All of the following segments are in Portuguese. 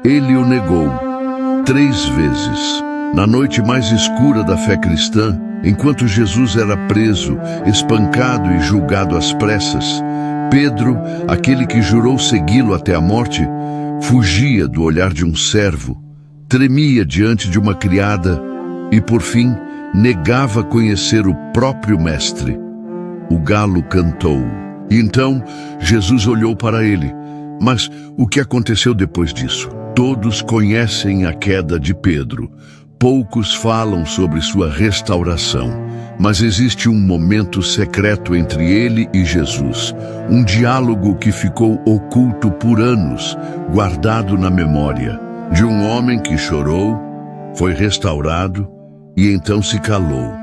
Ele o negou 3 vezes. Na noite mais escura da fé cristã, enquanto Jesus era preso, espancado e julgado às pressas, Pedro, aquele que jurou segui-lo até a morte, fugia do olhar de um servo, tremia diante de uma criada e, por fim, negava conhecer o próprio mestre. O galo cantou. E então, Jesus olhou para ele. Mas o que aconteceu depois disso? Todos conhecem a queda de Pedro. Poucos falam sobre sua restauração. Mas existe um momento secreto entre ele e Jesus. Um diálogo que ficou oculto por anos, guardado na memória. De um homem que chorou, foi restaurado e então se calou.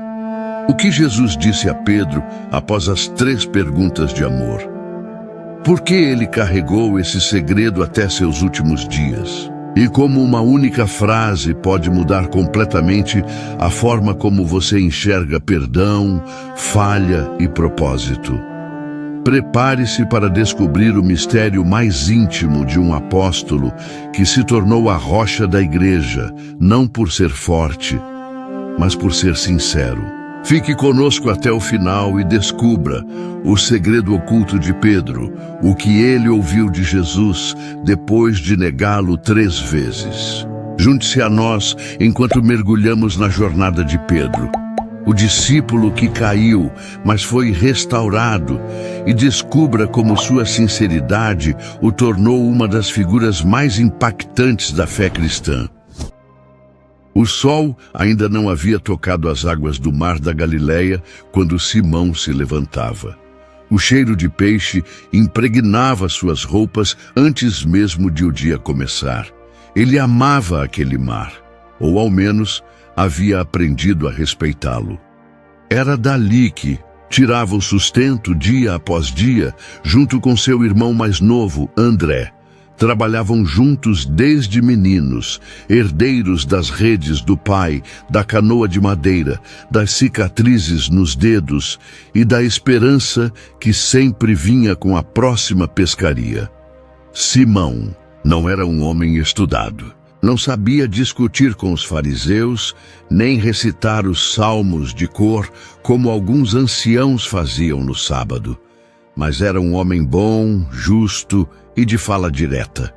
O que Jesus disse a Pedro após as 3 perguntas de amor? Por que ele carregou esse segredo até seus últimos dias? E como uma única frase pode mudar completamente a forma como você enxerga perdão, falha e propósito. Prepare-se para descobrir o mistério mais íntimo de um apóstolo que se tornou a rocha da igreja, não por ser forte, mas por ser sincero. Fique conosco até o final e descubra o segredo oculto de Pedro, o que ele ouviu de Jesus depois de negá-lo 3 vezes. Junte-se a nós enquanto mergulhamos na jornada de Pedro, o discípulo que caiu, mas foi restaurado, e descubra como sua sinceridade o tornou uma das figuras mais impactantes da fé cristã. O sol ainda não havia tocado as águas do mar da Galileia quando Simão se levantava. O cheiro de peixe impregnava suas roupas antes mesmo de o dia começar. Ele amava aquele mar, ou ao menos havia aprendido a respeitá-lo. Era dali que tirava o sustento dia após dia, junto com seu irmão mais novo, André. Trabalhavam juntos desde meninos, herdeiros das redes do pai, da canoa de madeira, das cicatrizes nos dedos e da esperança que sempre vinha com a próxima pescaria. Simão não era um homem estudado. Não sabia discutir com os fariseus, nem recitar os salmos de cor como alguns anciãos faziam no sábado. Mas era um homem bom, justo e de fala direta.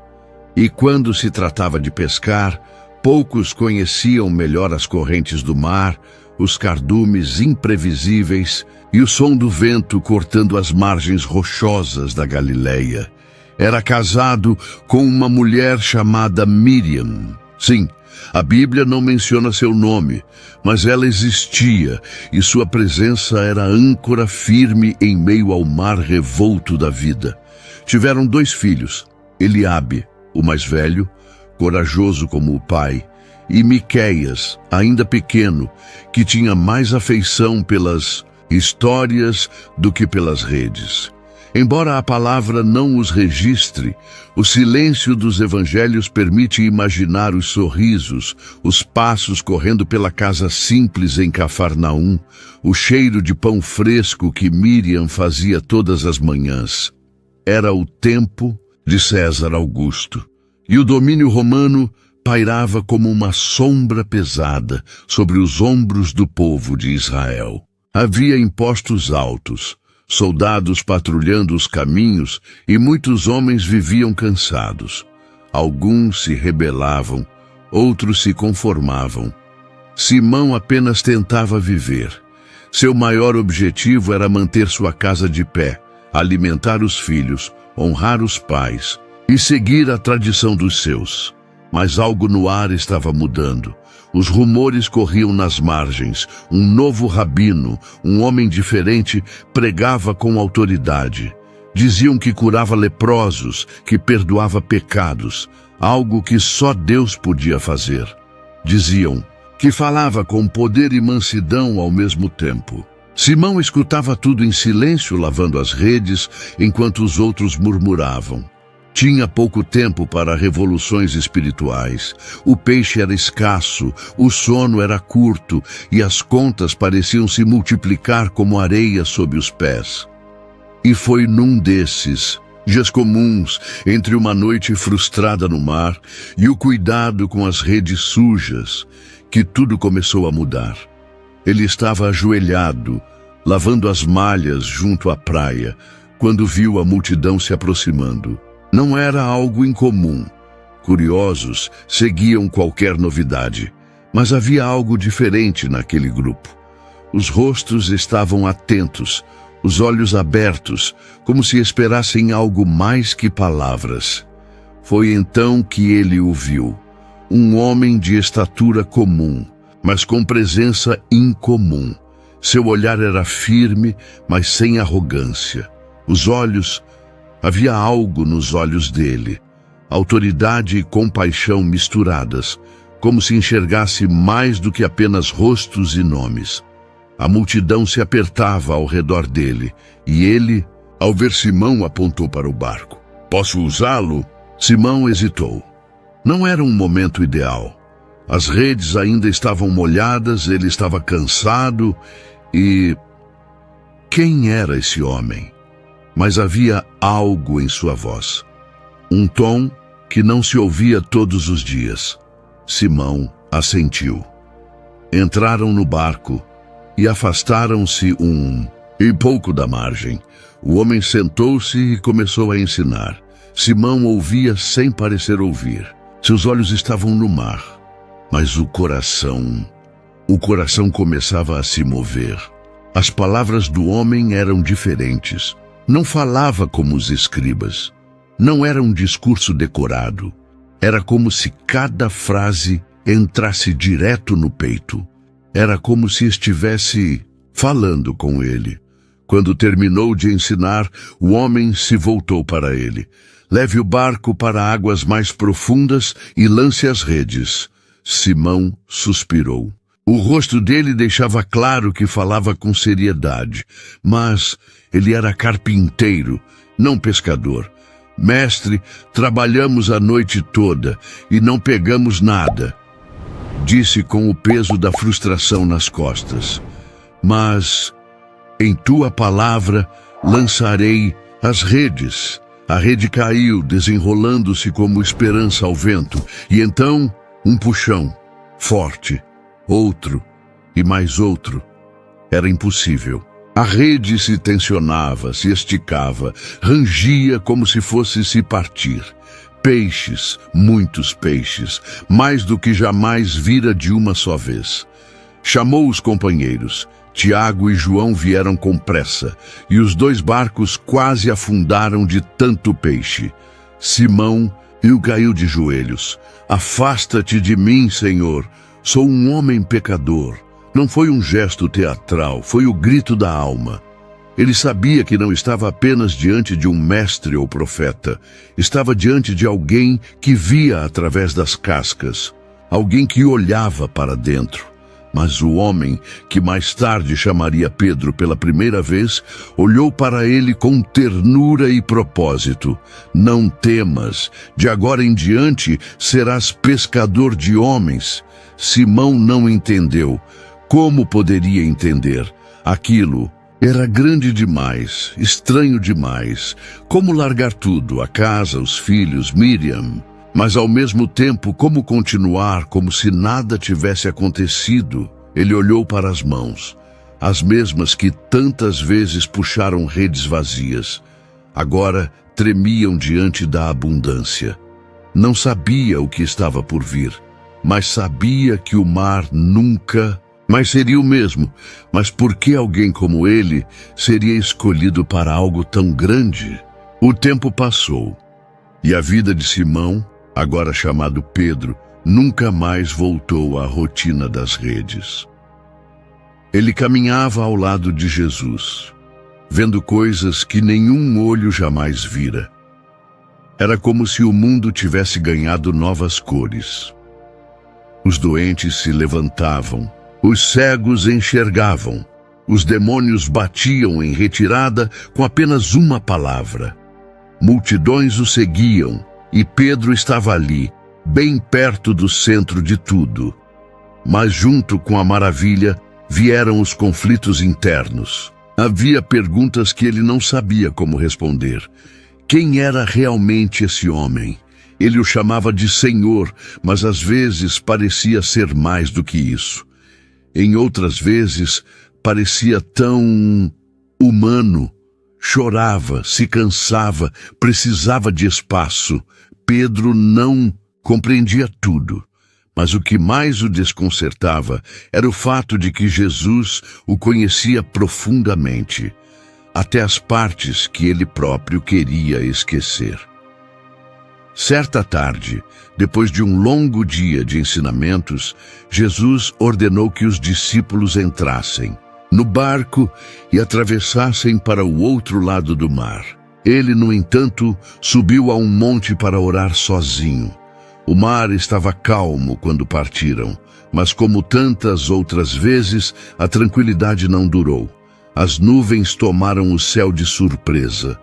E quando se tratava de pescar, poucos conheciam melhor as correntes do mar, os cardumes imprevisíveis e o som do vento cortando as margens rochosas da Galileia. Era casado com uma mulher chamada Miriam. Sim, a Bíblia não menciona seu nome, mas ela existia e sua presença era âncora firme em meio ao mar revolto da vida. Tiveram 2 filhos, Eliabe, o mais velho, corajoso como o pai, e Miqueias, ainda pequeno, que tinha mais afeição pelas histórias do que pelas redes. Embora a palavra não os registre, o silêncio dos evangelhos permite imaginar os sorrisos, os passos correndo pela casa simples em Cafarnaum, o cheiro de pão fresco que Miriam fazia todas as manhãs. Era o tempo de César Augusto, e o domínio romano pairava como uma sombra pesada sobre os ombros do povo de Israel. Havia impostos altos, soldados patrulhando os caminhos e muitos homens viviam cansados. Alguns se rebelavam, outros se conformavam. Simão apenas tentava viver. Seu maior objetivo era manter sua casa de pé, alimentar os filhos, honrar os pais e seguir a tradição dos seus. Mas algo no ar estava mudando. Os rumores corriam nas margens. Um novo rabino, um homem diferente, pregava com autoridade. Diziam que curava leprosos, que perdoava pecados, algo que só Deus podia fazer. Diziam que falava com poder e mansidão ao mesmo tempo. Simão escutava tudo em silêncio, lavando as redes, enquanto os outros murmuravam. Tinha pouco tempo para revoluções espirituais. O peixe era escasso, o sono era curto e as contas pareciam se multiplicar como areia sob os pés. E foi num desses Dias comuns, entre uma noite frustrada no mar e o cuidado com as redes sujas, que tudo começou a mudar. Ele estava ajoelhado, lavando as malhas junto à praia, quando viu a multidão se aproximando. Não era algo incomum. Curiosos seguiam qualquer novidade, mas havia algo diferente naquele grupo. Os rostos estavam atentos, os olhos abertos, como se esperassem algo mais que palavras. Foi então que ele o viu, um homem de estatura comum, mas com presença incomum. Seu olhar era firme, mas sem arrogância. Havia algo nos olhos dele, autoridade e compaixão misturadas, como se enxergasse mais do que apenas rostos e nomes. A multidão se apertava ao redor dele, e ele, ao ver Simão, apontou para o barco. "Posso usá-lo?" Simão hesitou. Não era um momento ideal. As redes ainda estavam molhadas, ele estava cansado e... Quem era esse homem? Mas havia algo em sua voz. Um tom que não se ouvia todos os dias. Simão assentiu. Entraram no barco e afastaram-se e pouco da margem. O homem sentou-se e começou a ensinar. Simão ouvia sem parecer ouvir. Seus olhos estavam no mar, mas o coração começava a se mover. As palavras do homem eram diferentes. Não falava como os escribas. Não era um discurso decorado. Era como se cada frase entrasse direto no peito. Era como se estivesse falando com ele. Quando terminou de ensinar, o homem se voltou para ele. "Leve o barco para águas mais profundas e lance as redes." Simão suspirou. O rosto dele deixava claro que falava com seriedade, mas ele era carpinteiro, não pescador. "Mestre, trabalhamos a noite toda e não pegamos nada", disse com o peso da frustração nas costas. "Mas em tua palavra lançarei as redes." A rede caiu, desenrolando-se como esperança ao vento, e então um puxão, forte, outro e mais outro. Era impossível. A rede se tensionava, se esticava, rangia como se fosse se partir. Peixes, muitos peixes, mais do que jamais vira de uma só vez. Chamou os companheiros. Tiago e João vieram com pressa, e os 2 barcos quase afundaram de tanto peixe. Simão caiu de joelhos. "Afasta-te de mim, Senhor. Sou um homem pecador." Não foi um gesto teatral, foi o grito da alma. Ele sabia que não estava apenas diante de um mestre ou profeta. Estava diante de alguém que via através das cascas. Alguém que olhava para dentro. Mas o homem, que mais tarde chamaria Pedro pela primeira vez, olhou para ele com ternura e propósito. "Não temas, de agora em diante serás pescador de homens." Simão não entendeu. Como poderia entender? Aquilo era grande demais, estranho demais. Como largar tudo, a casa, os filhos, Miriam? Mas ao mesmo tempo, como continuar como se nada tivesse acontecido? Ele olhou para as mãos, as mesmas que tantas vezes puxaram redes vazias. Agora tremiam diante da abundância. Não sabia o que estava por vir, mas sabia que o mar nunca mais seria o mesmo. Mas por que alguém como ele seria escolhido para algo tão grande? O tempo passou, e a vida de Simão, agora chamado Pedro, nunca mais voltou à rotina das redes. Ele caminhava ao lado de Jesus, vendo coisas que nenhum olho jamais vira. Era como se o mundo tivesse ganhado novas cores. Os doentes se levantavam, os cegos enxergavam, os demônios batiam em retirada com apenas uma palavra. Multidões o seguiam, e Pedro estava ali, bem perto do centro de tudo. Mas junto com a maravilha vieram os conflitos internos. Havia perguntas que ele não sabia como responder. Quem era realmente esse homem? Ele o chamava de Senhor, mas às vezes parecia ser mais do que isso. Em outras vezes, parecia tão humano. Chorava, se cansava, precisava de espaço. Pedro não compreendia tudo, mas o que mais o desconcertava era o fato de que Jesus o conhecia profundamente, até as partes que ele próprio queria esquecer. Certa tarde, depois de um longo dia de ensinamentos, Jesus ordenou que os discípulos entrassem no barco e atravessassem para o outro lado do mar. Ele, no entanto, subiu a um monte para orar sozinho. O mar estava calmo quando partiram, mas como tantas outras vezes, a tranquilidade não durou. As nuvens tomaram o céu de surpresa.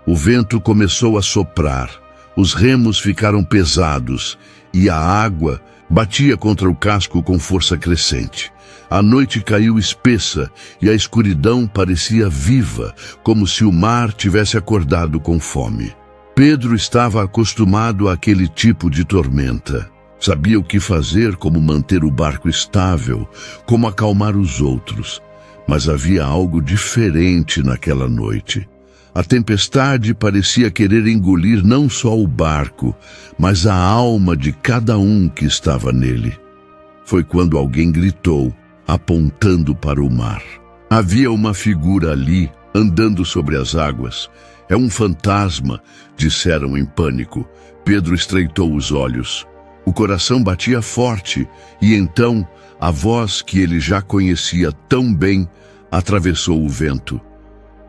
O vento começou a soprar, os remos ficaram pesados e a água batia contra o casco com força crescente. A noite caiu espessa e a escuridão parecia viva, como se o mar tivesse acordado com fome. Pedro estava acostumado àquele tipo de tormenta. Sabia o que fazer, como manter o barco estável, como acalmar os outros. Mas havia algo diferente naquela noite. A tempestade parecia querer engolir não só o barco, mas a alma de cada um que estava nele. Foi quando alguém gritou, apontando para o mar. Havia uma figura ali, andando sobre as águas. É um fantasma, disseram em pânico. Pedro estreitou os olhos. O coração batia forte, e então a voz que ele já conhecia tão bem atravessou o vento.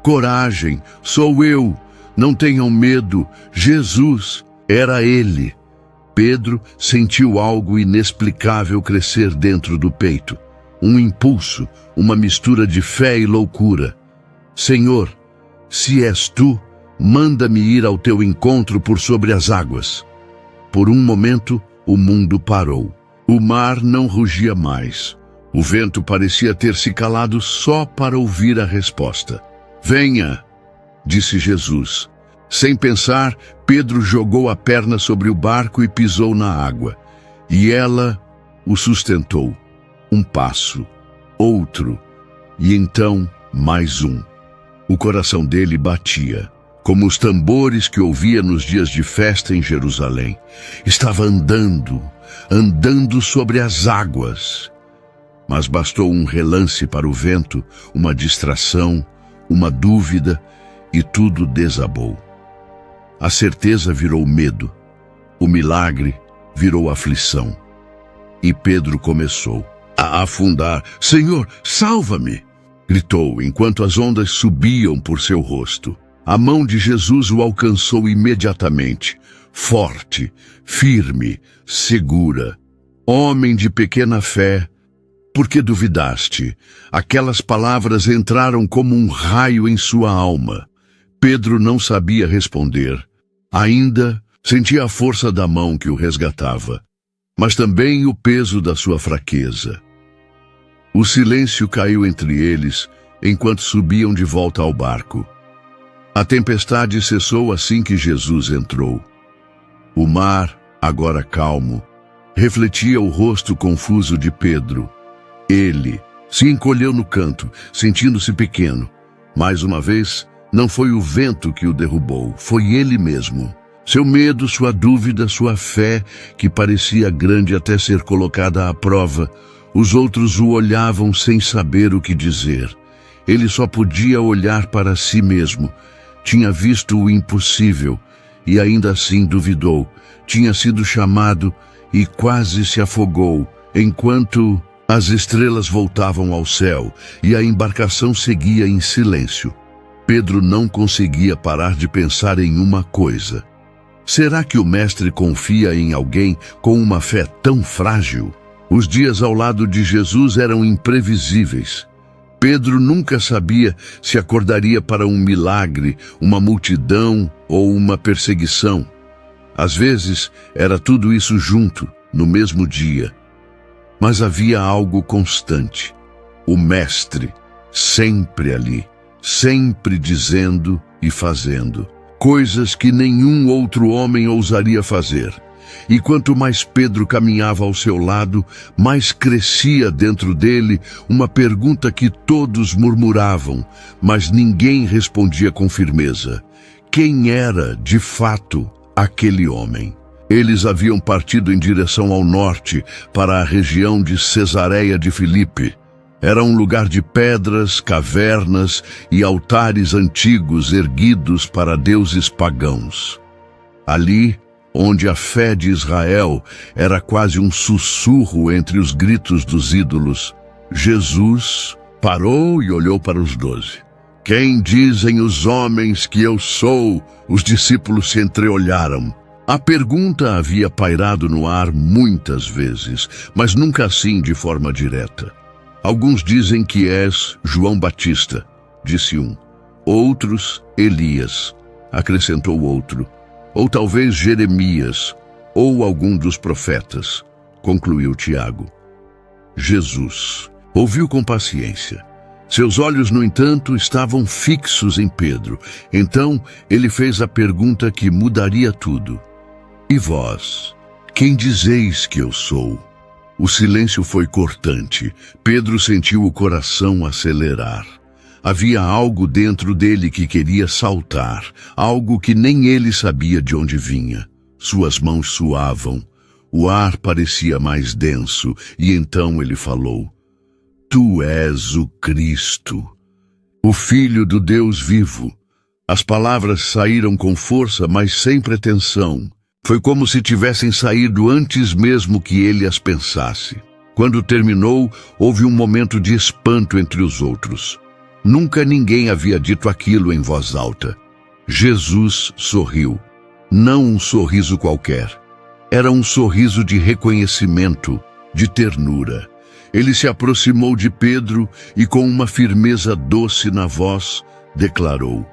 Coragem, sou eu, não tenham medo, Jesus, era ele. Pedro sentiu algo inexplicável crescer dentro do peito. Um impulso, uma mistura de fé e loucura. Senhor, se és tu, manda-me ir ao teu encontro por sobre as águas. Por um momento, o mundo parou. O mar não rugia mais. O vento parecia ter se calado só para ouvir a resposta. Venha, disse Jesus. Sem pensar, Pedro jogou a perna sobre o barco e pisou na água. E ela o sustentou. Um passo, outro, e então mais um. O coração dele batia, como os tambores que ouvia nos dias de festa em Jerusalém. Estava andando sobre as águas. Mas bastou um relance para o vento, uma distração, uma dúvida, e tudo desabou. A certeza virou medo, o milagre virou aflição. E Pedro começou a afundar. Senhor, salva-me! Gritou enquanto as ondas subiam por seu rosto. A mão de Jesus o alcançou imediatamente, forte, firme, segura. Homem de pequena fé, por que duvidaste? Aquelas palavras entraram como um raio em sua alma. Pedro não sabia responder. Ainda sentia a força da mão que o resgatava, mas também o peso da sua fraqueza. O silêncio caiu entre eles enquanto subiam de volta ao barco. A tempestade cessou assim que Jesus entrou. O mar, agora calmo, refletia o rosto confuso de Pedro. Ele se encolheu no canto, sentindo-se pequeno. Mais uma vez, não foi o vento que o derrubou, foi ele mesmo. Seu medo, sua dúvida, sua fé, que parecia grande até ser colocada à prova. Os outros o olhavam sem saber o que dizer. Ele só podia olhar para si mesmo. Tinha visto o impossível e ainda assim duvidou. Tinha sido chamado e quase se afogou, enquanto as estrelas voltavam ao céu e a embarcação seguia em silêncio. Pedro não conseguia parar de pensar em uma coisa. Será que o mestre confia em alguém com uma fé tão frágil? Os dias ao lado de Jesus eram imprevisíveis. Pedro nunca sabia se acordaria para um milagre, uma multidão ou uma perseguição. Às vezes, era tudo isso junto, no mesmo dia. Mas havia algo constante. O Mestre, sempre ali, sempre dizendo e fazendo. coisas que nenhum outro homem ousaria fazer. E quanto mais Pedro caminhava ao seu lado, mais crescia dentro dele uma pergunta que todos murmuravam, mas ninguém respondia com firmeza. Quem era, de fato, aquele homem? Eles haviam partido em direção ao norte, para a região de Cesareia de Filipe. Era um lugar de pedras, cavernas e altares antigos erguidos para deuses pagãos. Ali, onde a fé de Israel era quase um sussurro entre os gritos dos ídolos, Jesus parou e olhou para os 12. Quem dizem os homens que eu sou? Os discípulos se entreolharam. A pergunta havia pairado no ar muitas vezes, mas nunca assim de forma direta. Alguns dizem que és João Batista, disse um. Outros, Elias, acrescentou outro. Ou talvez Jeremias, ou algum dos profetas, concluiu Tiago. Jesus ouviu com paciência. Seus olhos, no entanto, estavam fixos em Pedro. Então ele fez a pergunta que mudaria tudo. E vós, quem dizeis que eu sou? O silêncio foi cortante. Pedro sentiu o coração acelerar. Havia algo dentro dele que queria saltar, algo que nem ele sabia de onde vinha. Suas mãos suavam, o ar parecia mais denso, e então ele falou: Tu és o Cristo, o Filho do Deus vivo. As palavras saíram com força, mas sem pretensão. Foi como se tivessem saído antes mesmo que ele as pensasse. Quando terminou, houve um momento de espanto entre os outros. Nunca ninguém havia dito aquilo em voz alta. Jesus sorriu. Não um sorriso qualquer. Era um sorriso de reconhecimento, de ternura. Ele se aproximou de Pedro e, com uma firmeza doce na voz, declarou: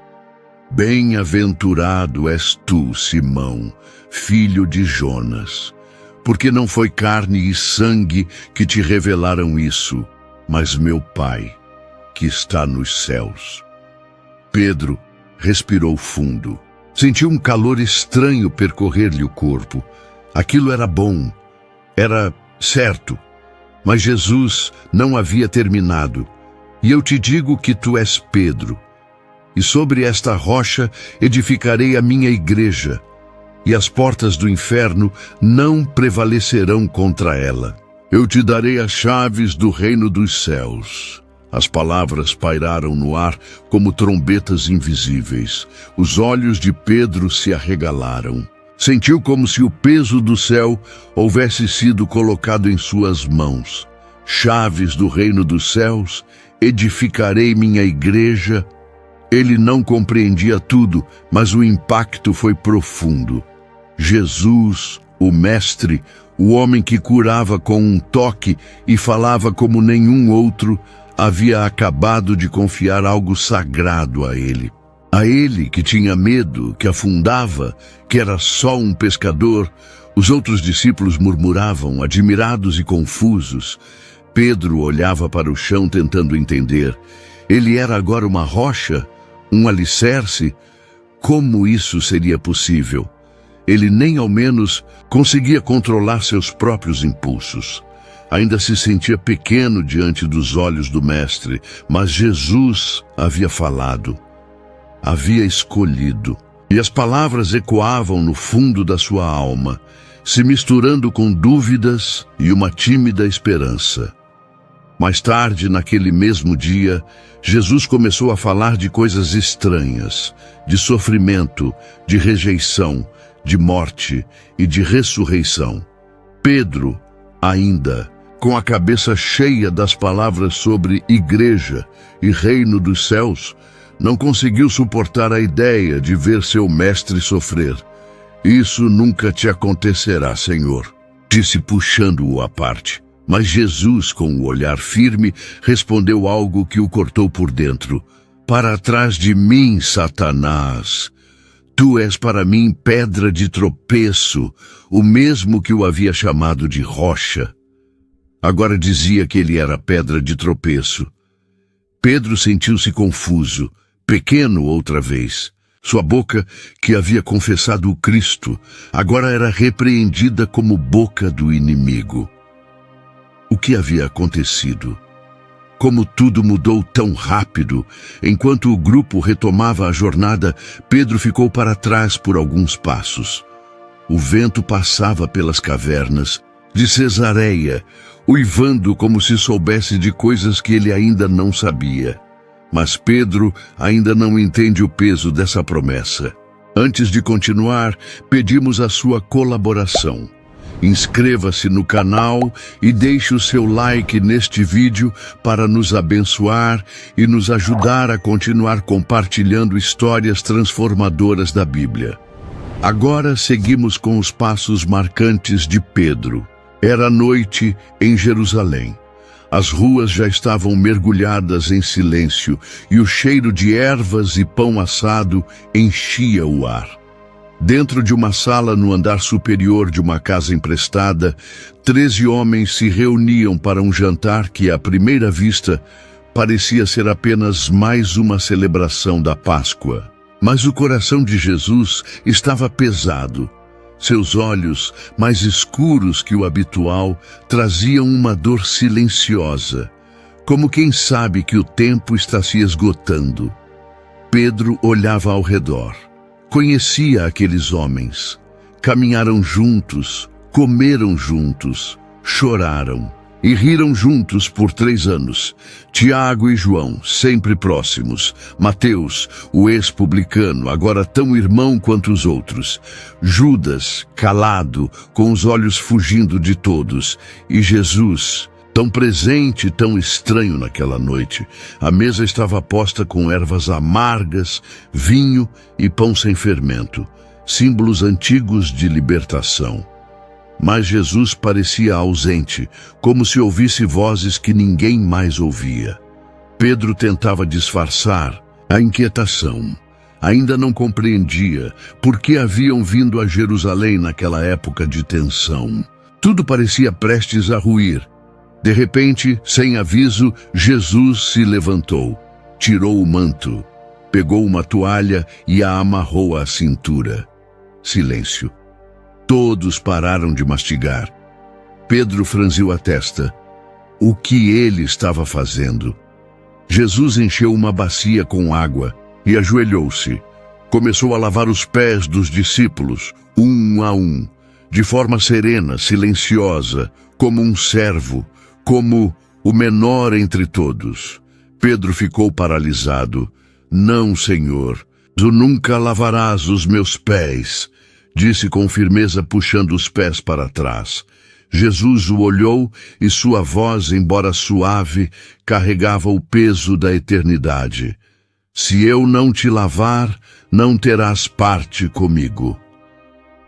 Bem-aventurado és tu, Simão, filho de Jonas, porque não foi carne e sangue que te revelaram isso, mas meu Pai, que está nos céus. Pedro respirou fundo. Sentiu um calor estranho percorrer-lhe o corpo. Aquilo era bom, era certo, mas Jesus não havia terminado. E eu te digo que tu és Pedro, e sobre esta rocha edificarei a minha igreja, e as portas do inferno não prevalecerão contra ela. Eu te darei as chaves do reino dos céus. As palavras pairaram no ar como trombetas invisíveis. Os olhos de Pedro se arregalaram. Sentiu como se o peso do céu houvesse sido colocado em suas mãos. Chaves do reino dos céus, edificarei minha igreja. Ele não compreendia tudo, mas o impacto foi profundo. Jesus, o Mestre, o homem que curava com um toque e falava como nenhum outro, havia acabado de confiar algo sagrado a ele. A ele, que tinha medo, que afundava, que era só um pescador, os outros discípulos murmuravam, admirados e confusos. Pedro olhava para o chão tentando entender. Ele era agora uma rocha, um alicerce? Como isso seria possível? Ele nem ao menos conseguia controlar seus próprios impulsos. Ainda se sentia pequeno diante dos olhos do Mestre, mas Jesus havia falado, havia escolhido. E as palavras ecoavam no fundo da sua alma, se misturando com dúvidas e uma tímida esperança. Mais tarde, naquele mesmo dia, Jesus começou a falar de coisas estranhas, de sofrimento, de rejeição, de morte e de ressurreição. Pedro, ainda, com a cabeça cheia das palavras sobre igreja e reino dos céus, não conseguiu suportar a ideia de ver seu mestre sofrer. Isso nunca te acontecerá, Senhor, disse puxando-o à parte. Mas Jesus, com o olhar firme, respondeu algo que o cortou por dentro. Para trás de mim, Satanás! Tu és para mim pedra de tropeço, o mesmo que o havia chamado de rocha. Agora dizia que ele era pedra de tropeço. Pedro sentiu-se confuso, pequeno outra vez. Sua boca, que havia confessado o Cristo, agora era repreendida como boca do inimigo. O que havia acontecido? Como tudo mudou tão rápido, enquanto o grupo retomava a jornada, Pedro ficou para trás por alguns passos. O vento passava pelas cavernas de Cesareia, uivando como se soubesse de coisas que ele ainda não sabia. Mas Pedro ainda não entende o peso dessa promessa. Antes de continuar, pedimos a sua colaboração. Inscreva-se no canal e deixe o seu like neste vídeo para nos abençoar e nos ajudar a continuar compartilhando histórias transformadoras da Bíblia. Agora seguimos com os passos marcantes de Pedro. Era noite em Jerusalém. As ruas já estavam mergulhadas em silêncio e o cheiro de ervas e pão assado enchia o ar. Dentro de uma sala no andar superior de uma casa emprestada, 13 homens se reuniam para um jantar que, à primeira vista, parecia ser apenas mais uma celebração da Páscoa. Mas o coração de Jesus estava pesado. Seus olhos, mais escuros que o habitual, traziam uma dor silenciosa, como quem sabe que o tempo está se esgotando. Pedro olhava ao redor. Conhecia aqueles homens. Caminharam juntos, comeram juntos, choraram e riram juntos por 3 anos. Tiago e João, sempre próximos. Mateus, o ex-publicano, agora tão irmão quanto os outros. Judas, calado, com os olhos fugindo de todos. E Jesus, tão presente e tão estranho naquela noite. A mesa estava posta com ervas amargas, vinho e pão sem fermento, símbolos antigos de libertação. Mas Jesus parecia ausente, como se ouvisse vozes que ninguém mais ouvia. Pedro tentava disfarçar a inquietação. Ainda não compreendia por que haviam vindo a Jerusalém naquela época de tensão. Tudo parecia prestes a ruir. De repente, sem aviso, Jesus se levantou, tirou o manto, pegou uma toalha e a amarrou à cintura. Silêncio. Todos pararam de mastigar. Pedro franziu a testa. O que ele estava fazendo? Jesus encheu uma bacia com água e ajoelhou-se. Começou a lavar os pés dos discípulos, um a um, de forma serena, silenciosa, como um servo, como o menor entre todos. Pedro ficou paralisado. Não, Senhor, tu nunca lavarás os meus pés, disse com firmeza, puxando os pés para trás. Jesus o olhou e sua voz, embora suave, carregava o peso da eternidade. Se eu não te lavar, não terás parte comigo.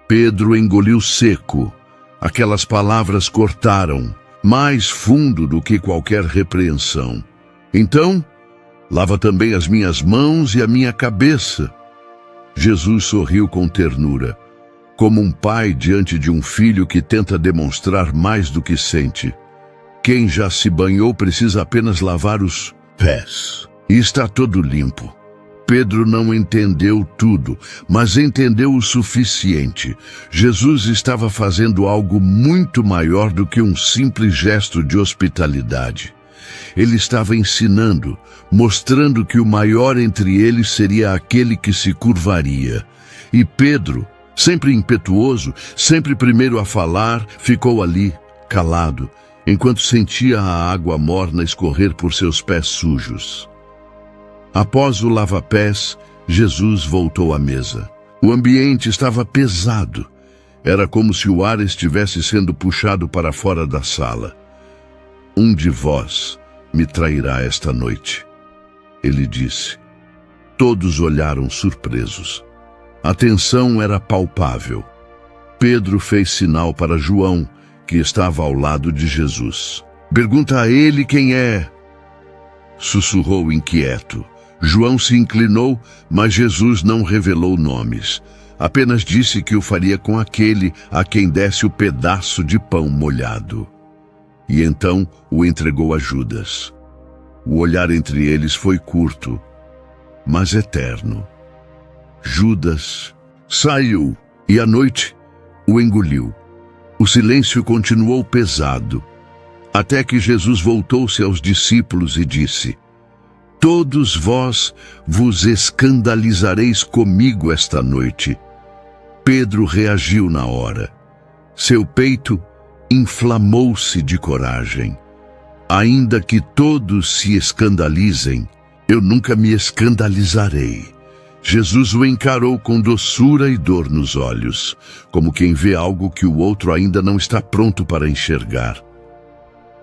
Pedro engoliu seco. Aquelas palavras cortaram, mais fundo do que qualquer repreensão. Então, lava também as minhas mãos e a minha cabeça. Jesus sorriu com ternura, como um pai diante de um filho que tenta demonstrar mais do que sente. Quem já se banhou precisa apenas lavar os pés, e está todo limpo. Pedro não entendeu tudo, mas entendeu o suficiente. Jesus estava fazendo algo muito maior do que um simples gesto de hospitalidade. Ele estava ensinando, mostrando que o maior entre eles seria aquele que se curvaria. E Pedro, sempre impetuoso, sempre primeiro a falar, ficou ali, calado, enquanto sentia a água morna escorrer por seus pés sujos. Após o lava-pés, Jesus voltou à mesa. O ambiente estava pesado. Era como se o ar estivesse sendo puxado para fora da sala. Um de vós me trairá esta noite, ele disse. Todos olharam surpresos. A tensão era palpável. Pedro fez sinal para João, que estava ao lado de Jesus. Pergunta a ele quem é, sussurrou inquieto. João se inclinou, mas Jesus não revelou nomes. Apenas disse que o faria com aquele a quem desse o pedaço de pão molhado. E então o entregou a Judas. O olhar entre eles foi curto, mas eterno. Judas, saiu e à noite o engoliu. O silêncio continuou pesado, até que Jesus voltou-se aos discípulos e disse: todos vós vos escandalizareis comigo esta noite. Pedro reagiu na hora. Seu peito inflamou-se de coragem. Ainda que todos se escandalizem, eu nunca me escandalizarei. Jesus o encarou com doçura e dor nos olhos, como quem vê algo que o outro ainda não está pronto para enxergar.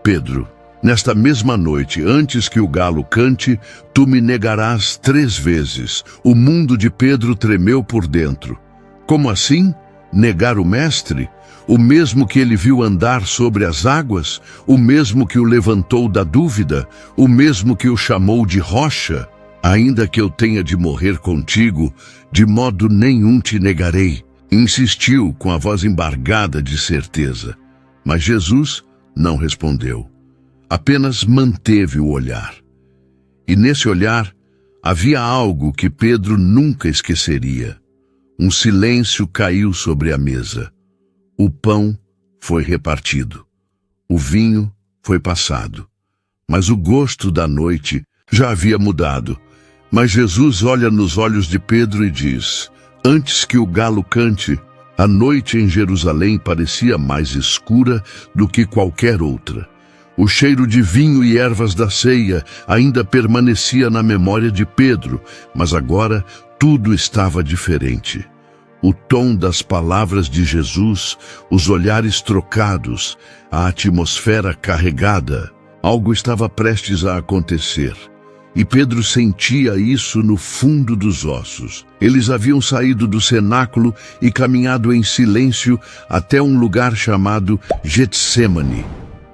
Pedro, nesta mesma noite, antes que o galo cante, tu me negarás 3 vezes. O mundo de Pedro tremeu por dentro. Como assim? Negar o mestre? O mesmo que ele viu andar sobre as águas? O mesmo que o levantou da dúvida? O mesmo que o chamou de rocha? Ainda que eu tenha de morrer contigo, de modo nenhum te negarei. Insistiu com a voz embargada de certeza. Mas Jesus não respondeu. Apenas manteve o olhar. E nesse olhar havia algo que Pedro nunca esqueceria. Um silêncio caiu sobre a mesa. O pão foi repartido. O vinho foi passado. Mas o gosto da noite já havia mudado. Mas Jesus olha nos olhos de Pedro e diz: antes que o galo cante, a noite em Jerusalém parecia mais escura do que qualquer outra. O cheiro de vinho e ervas da ceia ainda permanecia na memória de Pedro, mas agora tudo estava diferente. O tom das palavras de Jesus, os olhares trocados, a atmosfera carregada, algo estava prestes a acontecer. E Pedro sentia isso no fundo dos ossos. Eles haviam saído do cenáculo e caminhado em silêncio até um lugar chamado Getsêmani.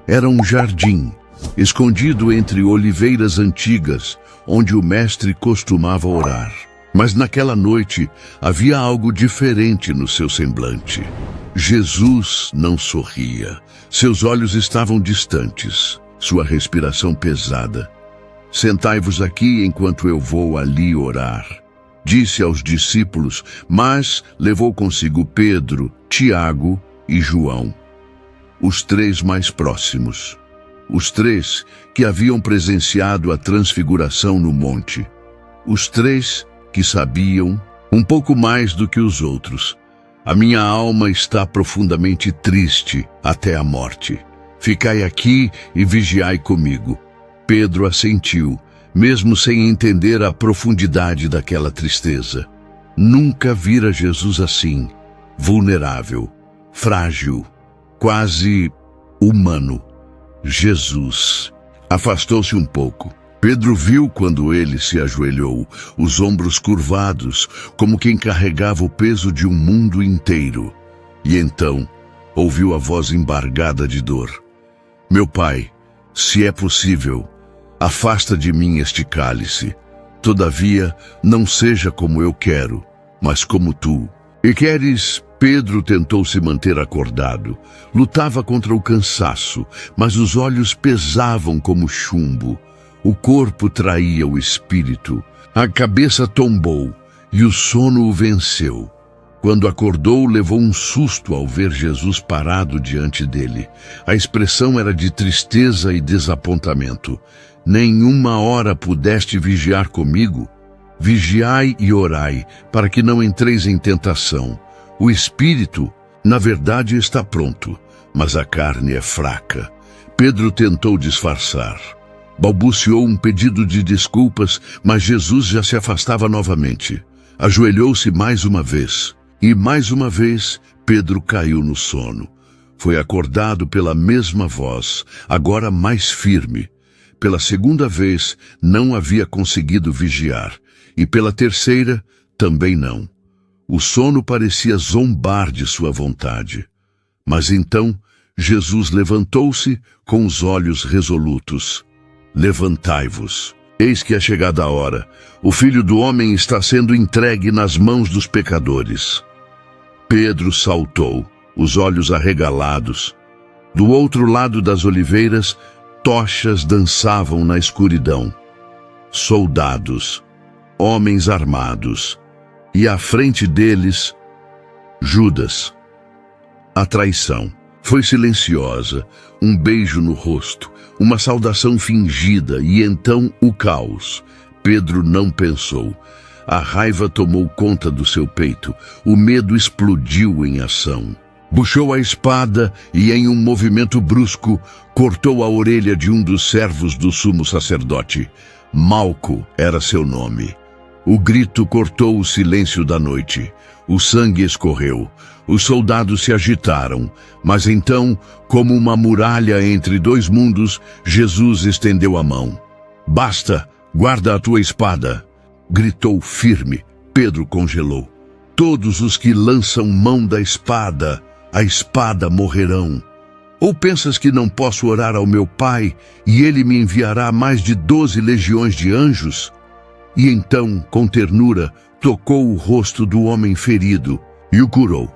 Era um jardim, escondido entre oliveiras antigas, onde o mestre costumava orar. Mas naquela noite havia algo diferente no seu semblante. Jesus não sorria. Seus olhos estavam distantes, sua respiração pesada. Sentai-vos aqui enquanto eu vou ali orar, disse aos discípulos, mas levou consigo Pedro, Tiago e João, os 3 mais próximos, os 3 que haviam presenciado a transfiguração no monte, os 3 que sabiam um pouco mais do que os outros. A minha alma está profundamente triste até a morte. Ficai aqui e vigiai comigo. Pedro assentiu, mesmo sem entender a profundidade daquela tristeza. Nunca vira Jesus assim, vulnerável, frágil, quase humano. Jesus afastou-se um pouco. Pedro viu quando ele se ajoelhou, os ombros curvados, como quem carregava o peso de um mundo inteiro. E então ouviu a voz embargada de dor. Meu Pai, se é possível, afasta de mim este cálice. Todavia, não seja como eu quero, mas como tu. E queres? Pedro tentou se manter acordado. Lutava contra o cansaço, mas os olhos pesavam como chumbo. O corpo traía o espírito. A cabeça tombou e o sono o venceu. Quando acordou, levou um susto ao ver Jesus parado diante dele. A expressão era de tristeza e desapontamento. Nenhuma hora pudeste vigiar comigo? Vigiai e orai, para que não entreis em tentação. O espírito, na verdade, está pronto, mas a carne é fraca. Pedro tentou disfarçar. Balbuciou um pedido de desculpas, mas Jesus já se afastava novamente. Ajoelhou-se mais uma vez. E mais uma vez, Pedro caiu no sono. Foi acordado pela mesma voz, agora mais firme. Pela segunda vez, não havia conseguido vigiar. E pela terceira, também não. O sono parecia zombar de sua vontade. Mas então, Jesus levantou-se com os olhos resolutos. Levantai-vos. Eis que é chegada a hora. O Filho do Homem está sendo entregue nas mãos dos pecadores. Pedro saltou, os olhos arregalados. Do outro lado das oliveiras, tochas dançavam na escuridão. Soldados, homens armados, e à frente deles, Judas. A traição foi silenciosa, um beijo no rosto, uma saudação fingida e então o caos. Pedro não pensou. A raiva tomou conta do seu peito, o medo explodiu em ação. Puxou a espada e, em um movimento brusco, cortou a orelha de um dos servos do sumo sacerdote. Malco era seu nome. O grito cortou o silêncio da noite. O sangue escorreu. Os soldados se agitaram, mas então, como uma muralha entre dois mundos, Jesus estendeu a mão. "Basta, guarda a tua espada!" Gritou firme. Pedro congelou. "Todos os que lançam mão da espada, a espada morrerão. Ou pensas que não posso orar ao meu Pai e ele me enviará mais de 12 legiões de anjos?" E então, com ternura, tocou o rosto do homem ferido e o curou.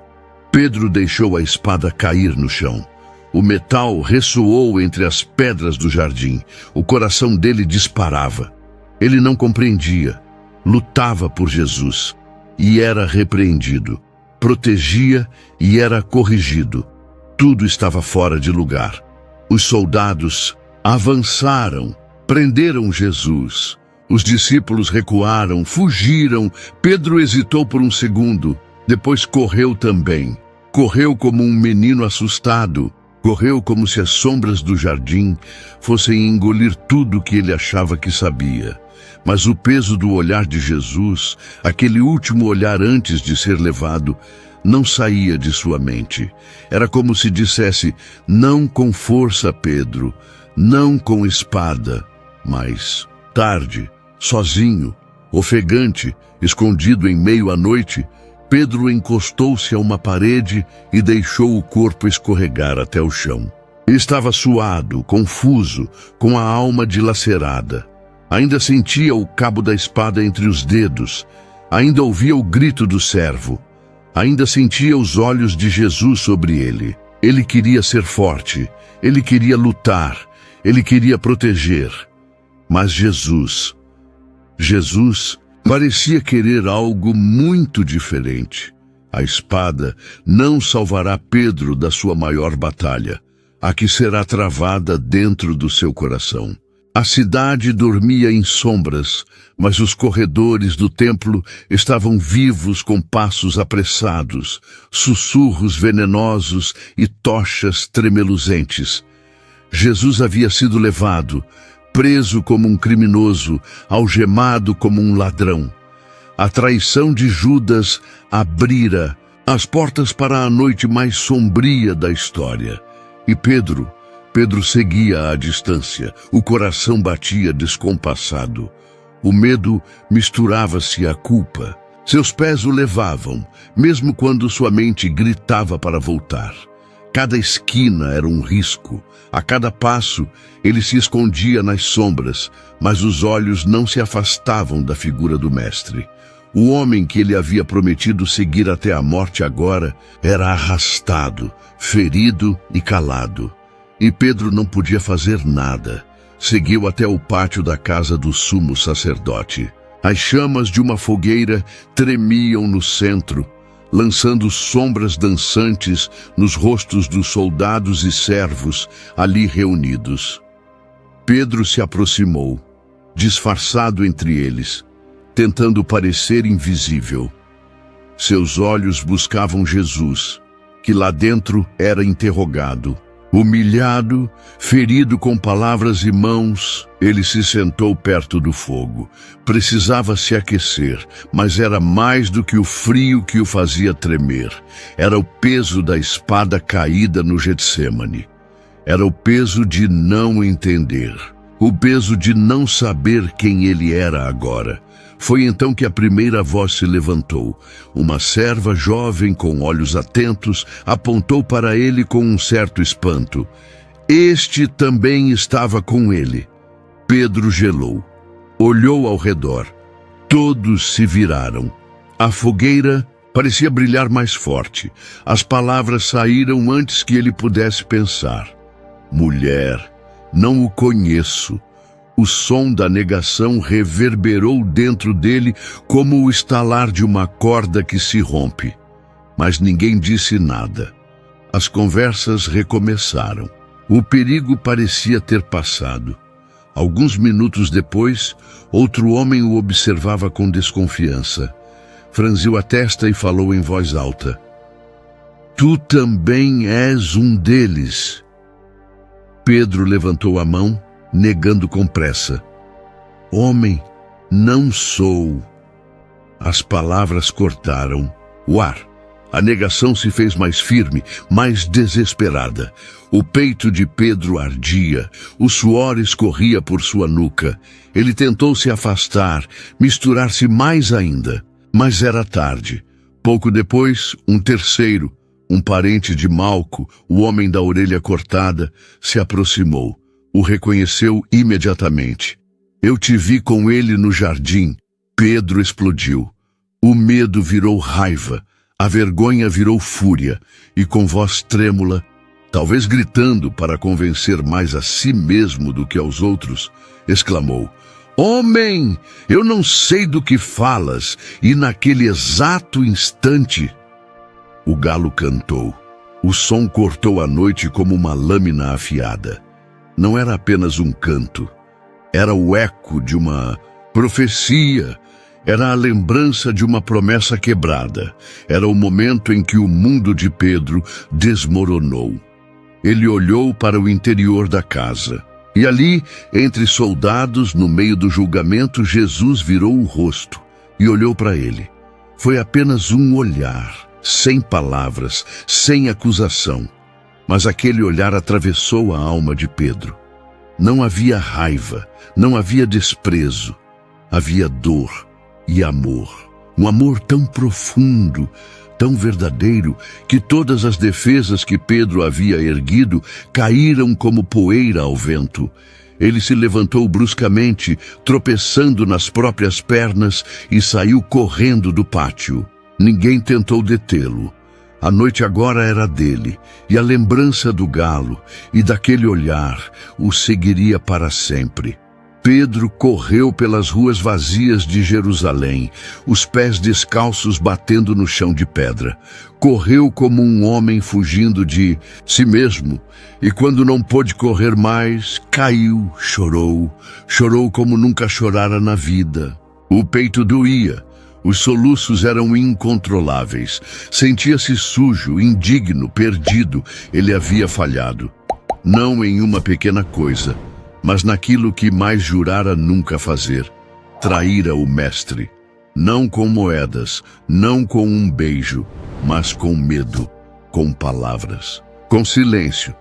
Pedro deixou a espada cair no chão. O metal ressoou entre as pedras do jardim. O coração dele disparava. Ele não compreendia. Lutava por Jesus e era repreendido. Protegia e era corrigido. Tudo estava fora de lugar. Os soldados avançaram, prenderam Jesus. Os discípulos recuaram, fugiram. Pedro hesitou por um segundo. Depois correu também. Correu como um menino assustado. Correu como se as sombras do jardim fossem engolir tudo que ele achava que sabia. Mas o peso do olhar de Jesus, aquele último olhar antes de ser levado, não saía de sua mente. Era como se dissesse: "Não com força, Pedro, não com espada." Mas, tarde, sozinho, ofegante, escondido em meio à noite, Pedro encostou-se a uma parede e deixou o corpo escorregar até o chão. Estava suado, confuso, com a alma dilacerada. Ainda sentia o cabo da espada entre os dedos. Ainda ouvia o grito do servo. Ainda sentia os olhos de Jesus sobre ele. Ele queria ser forte. Ele queria lutar. Ele queria proteger. Mas Jesus parecia querer algo muito diferente. A espada não salvará Pedro da sua maior batalha, a que será travada dentro do seu coração. A cidade dormia em sombras, mas os corredores do templo estavam vivos com passos apressados, sussurros venenosos e tochas tremeluzentes. Jesus havia sido levado, preso como um criminoso, algemado como um ladrão. A traição de Judas abrira as portas para a noite mais sombria da história. E Pedro seguia à distância. O coração batia descompassado. O medo misturava-se à culpa. Seus pés o levavam, mesmo quando sua mente gritava para voltar. Cada esquina era um risco. A cada passo, ele se escondia nas sombras, mas os olhos não se afastavam da figura do mestre. O homem que ele havia prometido seguir até a morte agora era arrastado, ferido e calado. E Pedro não podia fazer nada. Seguiu até o pátio da casa do sumo sacerdote. As chamas de uma fogueira tremiam no centro, lançando sombras dançantes nos rostos dos soldados e servos ali reunidos. Pedro se aproximou, disfarçado entre eles, tentando parecer invisível. Seus olhos buscavam Jesus, que lá dentro era interrogado. Humilhado, ferido com palavras e mãos, ele se sentou perto do fogo. Precisava se aquecer, mas era mais do que o frio que o fazia tremer. Era o peso da espada caída no Getsêmani. Era o peso de não entender. O peso de não saber quem ele era agora. Foi então que a primeira voz se levantou. Uma serva jovem com olhos atentos apontou para ele com um certo espanto. Este também estava com ele. Pedro gelou. Olhou ao redor. Todos se viraram. A fogueira parecia brilhar mais forte. As palavras saíram antes que ele pudesse pensar. Mulher, não o conheço. O som da negação reverberou dentro dele como o estalar de uma corda que se rompe. Mas ninguém disse nada. As conversas recomeçaram. O perigo parecia ter passado. Alguns minutos depois, outro homem o observava com desconfiança. Franziu a testa e falou em voz alta: Tu também és um deles. Pedro levantou a mão, negando com pressa. Homem, não sou. As palavras cortaram o ar. A negação se fez mais firme, mais desesperada. O peito de Pedro ardia, o suor escorria por sua nuca. Ele tentou se afastar, misturar-se mais ainda. Mas era tarde. Pouco depois, um terceiro, um parente de Malco, o homem da orelha cortada, se aproximou. O reconheceu imediatamente. Eu te vi com ele no jardim. Pedro explodiu. O medo virou raiva. A vergonha virou fúria, e com voz trêmula, talvez gritando para convencer mais a si mesmo do que aos outros, exclamou: Homem, eu não sei do que falas. E naquele exato instante, o galo cantou. O som cortou a noite como uma lâmina afiada. Não era apenas um canto, era o eco de uma profecia. Era a lembrança de uma promessa quebrada. Era o momento em que o mundo de Pedro desmoronou. Ele olhou para o interior da casa. E ali, entre soldados, no meio do julgamento, Jesus virou o rosto e olhou para ele. Foi apenas um olhar, sem palavras, sem acusação. Mas aquele olhar atravessou a alma de Pedro. Não havia raiva, não havia desprezo, havia dor e amor. Um amor tão profundo, tão verdadeiro, que todas as defesas que Pedro havia erguido caíram como poeira ao vento. Ele se levantou bruscamente, tropeçando nas próprias pernas, e saiu correndo do pátio. Ninguém tentou detê-lo. A noite agora era dele, e a lembrança do galo e daquele olhar o seguiria para sempre. Pedro correu pelas ruas vazias de Jerusalém, os pés descalços batendo no chão de pedra. Correu como um homem fugindo de si mesmo, e quando não pôde correr mais, caiu, chorou como nunca chorara na vida. O peito doía, os soluços eram incontroláveis. Sentia-se sujo, indigno, perdido. Ele havia falhado. Não em uma pequena coisa, mas naquilo que mais jurara nunca fazer: traíra o mestre. Não com moedas, não com um beijo, mas com medo, com palavras, com silêncio.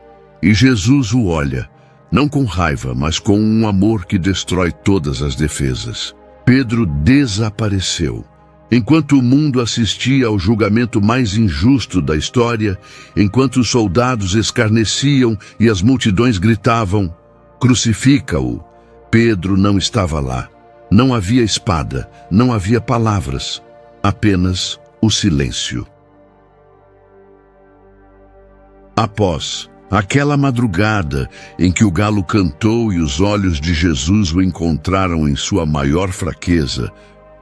E Jesus o olha, não com raiva, mas com um amor que destrói todas as defesas. Pedro desapareceu. Enquanto o mundo assistia ao julgamento mais injusto da história, enquanto os soldados escarneciam e as multidões gritavam: crucifica-o, Pedro não estava lá. Não havia espada, não havia palavras, apenas o silêncio. Após aquela madrugada em que o galo cantou e os olhos de Jesus o encontraram em sua maior fraqueza,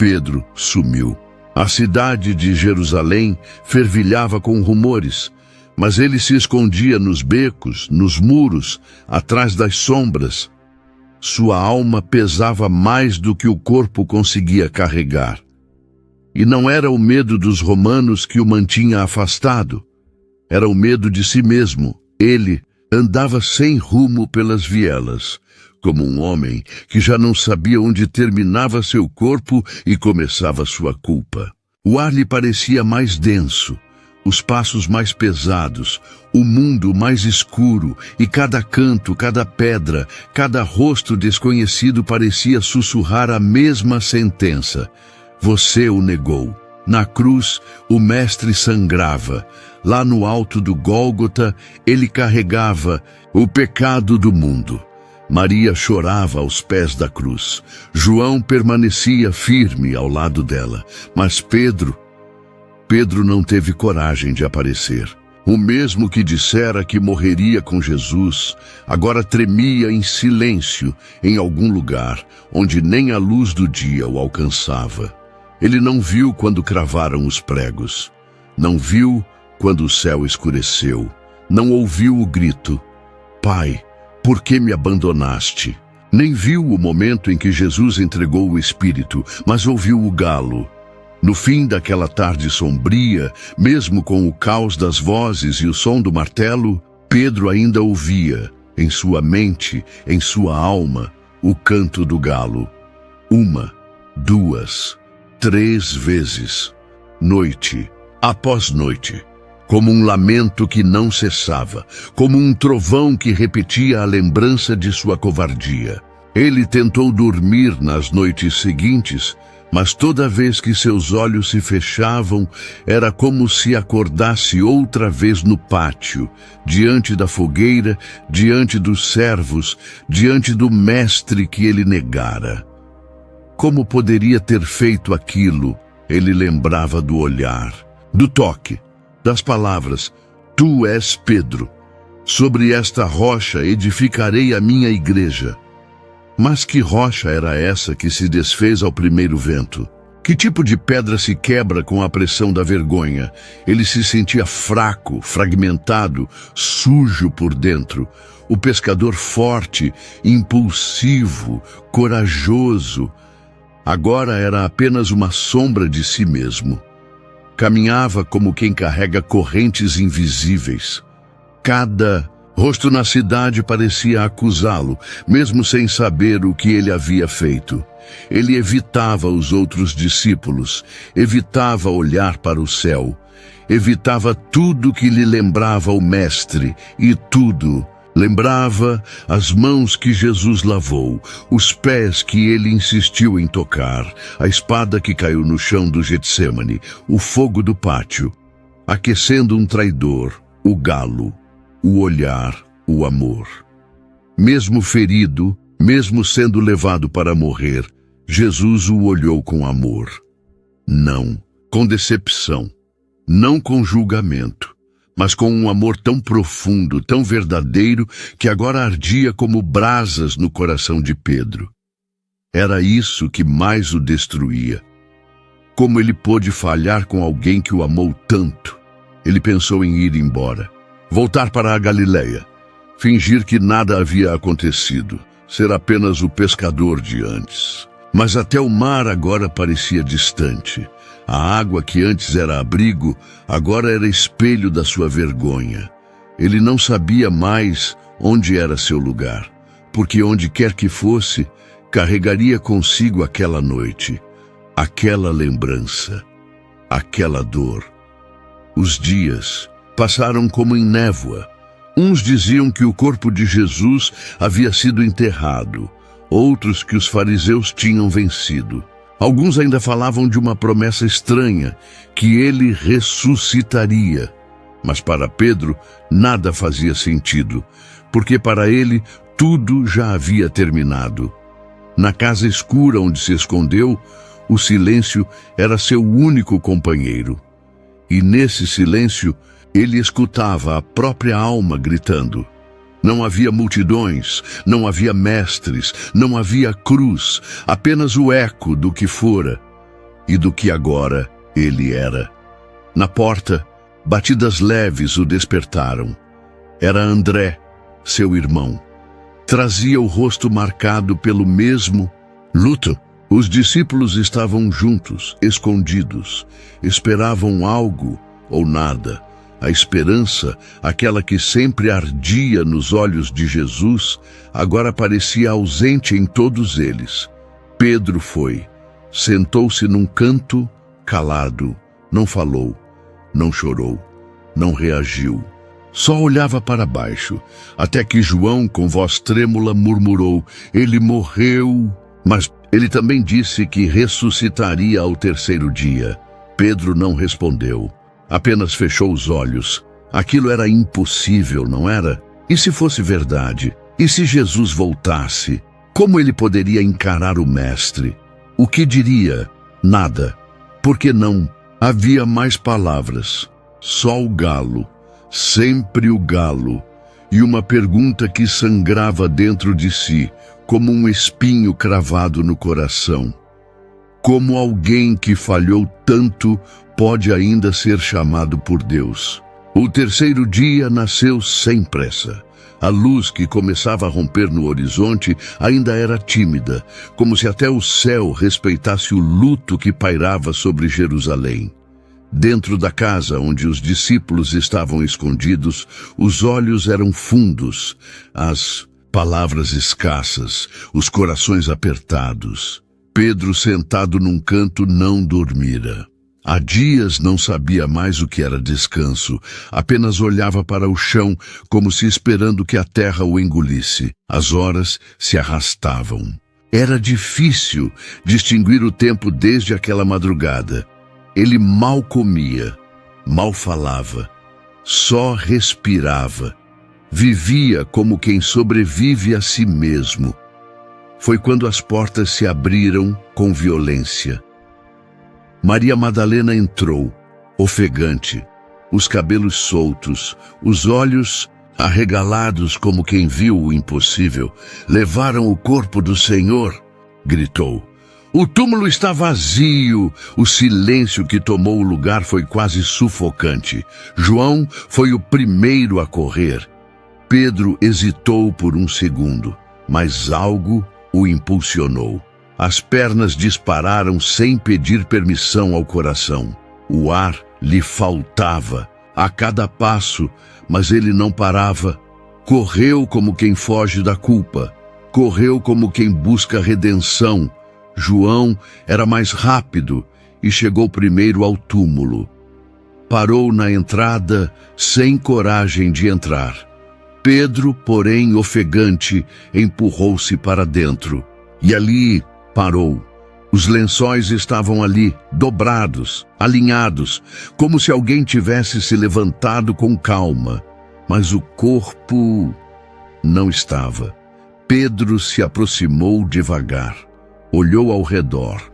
Pedro sumiu. A cidade de Jerusalém fervilhava com rumores, mas ele se escondia nos becos, nos muros, atrás das sombras. Sua alma pesava mais do que o corpo conseguia carregar. E não era o medo dos romanos que o mantinha afastado. Era o medo de si mesmo. Ele andava sem rumo pelas vielas, como um homem que já não sabia onde terminava seu corpo e começava sua culpa. O ar lhe parecia mais denso, os passos mais pesados, o mundo mais escuro, e cada canto, cada pedra, cada rosto desconhecido parecia sussurrar a mesma sentença: você o negou. Na cruz, o mestre sangrava. Lá no alto do Gólgota, ele carregava o pecado do mundo. Maria chorava aos pés da cruz. João permanecia firme ao lado dela. Mas Pedro não teve coragem de aparecer. O mesmo que dissera que morreria com Jesus, agora tremia em silêncio em algum lugar, onde nem a luz do dia o alcançava. Ele não viu quando cravaram os pregos, não viu quando o céu escureceu, não ouviu o grito: Pai, por que me abandonaste? Nem viu o momento em que Jesus entregou o Espírito, mas ouviu o galo. No fim daquela tarde sombria, mesmo com o caos das vozes e o som do martelo, Pedro ainda ouvia, em sua mente, em sua alma, o canto do galo. 1, 2, 3 vezes, noite após noite, como um lamento que não cessava, como um trovão que repetia a lembrança de sua covardia. Ele tentou dormir nas noites seguintes, mas toda vez que seus olhos se fechavam, era como se acordasse outra vez no pátio, diante da fogueira, diante dos servos, diante do mestre que ele negara. Como poderia ter feito aquilo? Ele lembrava do olhar, do toque, das palavras: Tu és Pedro. Sobre esta rocha edificarei a minha igreja. Mas que rocha era essa que se desfez ao primeiro vento? Que tipo de pedra se quebra com a pressão da vergonha? Ele se sentia fraco, fragmentado, sujo por dentro. O pescador forte, impulsivo, corajoso, agora era apenas uma sombra de si mesmo. Caminhava como quem carrega correntes invisíveis. Cada rosto na cidade parecia acusá-lo, mesmo sem saber o que ele havia feito. Ele evitava os outros discípulos, evitava olhar para o céu, evitava tudo que lhe lembrava o Mestre, e tudo lembrava as mãos que Jesus lavou, os pés que ele insistiu em tocar, a espada que caiu no chão do Getsêmani, o fogo do pátio, aquecendo um traidor, o galo, o olhar, o amor. Mesmo ferido, mesmo sendo levado para morrer, Jesus o olhou com amor. Não com decepção, não com julgamento, mas com um amor tão profundo, tão verdadeiro, que agora ardia como brasas no coração de Pedro. Era isso que mais o destruía. Como ele pôde falhar com alguém que o amou tanto? Ele pensou em ir embora, voltar para a Galileia, fingir que nada havia acontecido, ser apenas o pescador de antes. Mas até o mar agora parecia distante. A água que antes era abrigo, agora era espelho da sua vergonha. Ele não sabia mais onde era seu lugar, porque onde quer que fosse, carregaria consigo aquela noite, aquela lembrança, aquela dor. Os dias passaram como em névoa. Uns diziam que o corpo de Jesus havia sido enterrado, outros que os fariseus tinham vencido. Alguns ainda falavam de uma promessa estranha, que ele ressuscitaria. Mas para Pedro nada fazia sentido, porque para ele tudo já havia terminado. Na casa escura onde se escondeu, o silêncio era seu único companheiro. E nesse silêncio, ele escutava a própria alma gritando. Não havia multidões, não havia mestres, não havia cruz, apenas o eco do que fora e do que agora ele era. Na porta, batidas leves o despertaram. Era André, seu irmão. Trazia o rosto marcado pelo mesmo luto. Os discípulos estavam juntos, escondidos, esperavam algo ou nada. A esperança, aquela que sempre ardia nos olhos de Jesus, agora parecia ausente em todos eles. Pedro foi, sentou-se num canto, calado, não falou, não chorou, não reagiu. Só olhava para baixo, até que João, com voz trêmula, murmurou: "Ele morreu." Mas ele também disse que ressuscitaria ao terceiro dia. Pedro não respondeu. Apenas fechou os olhos. Aquilo era impossível, não era? E se fosse verdade? E se Jesus voltasse? Como ele poderia encarar o Mestre? O que diria? Nada. Porque não havia mais palavras. Só o galo, Sempre o galo, e uma pergunta que sangrava dentro de si, como um espinho cravado no coração. Como alguém que falhou tanto pode ainda ser chamado por Deus? O terceiro dia nasceu sem pressa. A luz que começava a romper no horizonte ainda era tímida, como se até o céu respeitasse o luto que pairava sobre Jerusalém. Dentro da casa onde os discípulos estavam escondidos, os olhos eram fundos, as palavras escassas, os corações apertados. Pedro, sentado num canto, não dormira. Há dias não sabia mais o que era descanso, apenas olhava para o chão como se esperando que a terra o engolisse. As horas se arrastavam. Era difícil distinguir o tempo desde aquela madrugada. Ele mal comia, mal falava, só respirava. Vivia como quem sobrevive a si mesmo. Foi quando as portas se abriram com violência. Maria Madalena entrou, ofegante, os cabelos soltos, os olhos arregalados como quem viu o impossível. Levaram o corpo do Senhor, gritou. O túmulo está vazio. O silêncio que tomou o lugar foi quase sufocante. João foi o primeiro a correr. Pedro hesitou por um segundo, mas algo o impulsionou. As pernas dispararam sem pedir permissão ao coração. O ar lhe faltava a cada passo, mas ele não parava. Correu como quem foge da culpa. Correu como quem busca redenção. João era mais rápido e chegou primeiro ao túmulo. Parou na entrada sem coragem de entrar. Pedro, porém, ofegante, empurrou-se para dentro. E ali parou. Os lençóis estavam ali, dobrados, alinhados, como se alguém tivesse se levantado com calma. Mas o corpo não estava. Pedro se aproximou devagar. Olhou ao redor,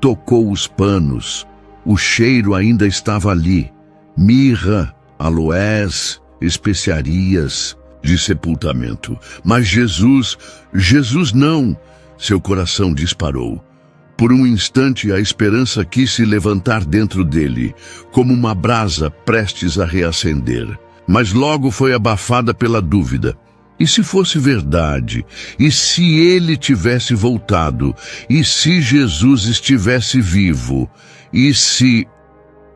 tocou os panos. O cheiro ainda estava ali. Mirra, aloés, especiarias de sepultamento. Mas Jesus não! Seu coração disparou. Por um instante a esperança quis se levantar dentro dele, como uma brasa prestes a reacender. Mas logo foi abafada pela dúvida. E se fosse verdade? E se ele tivesse voltado? E se Jesus estivesse vivo? E se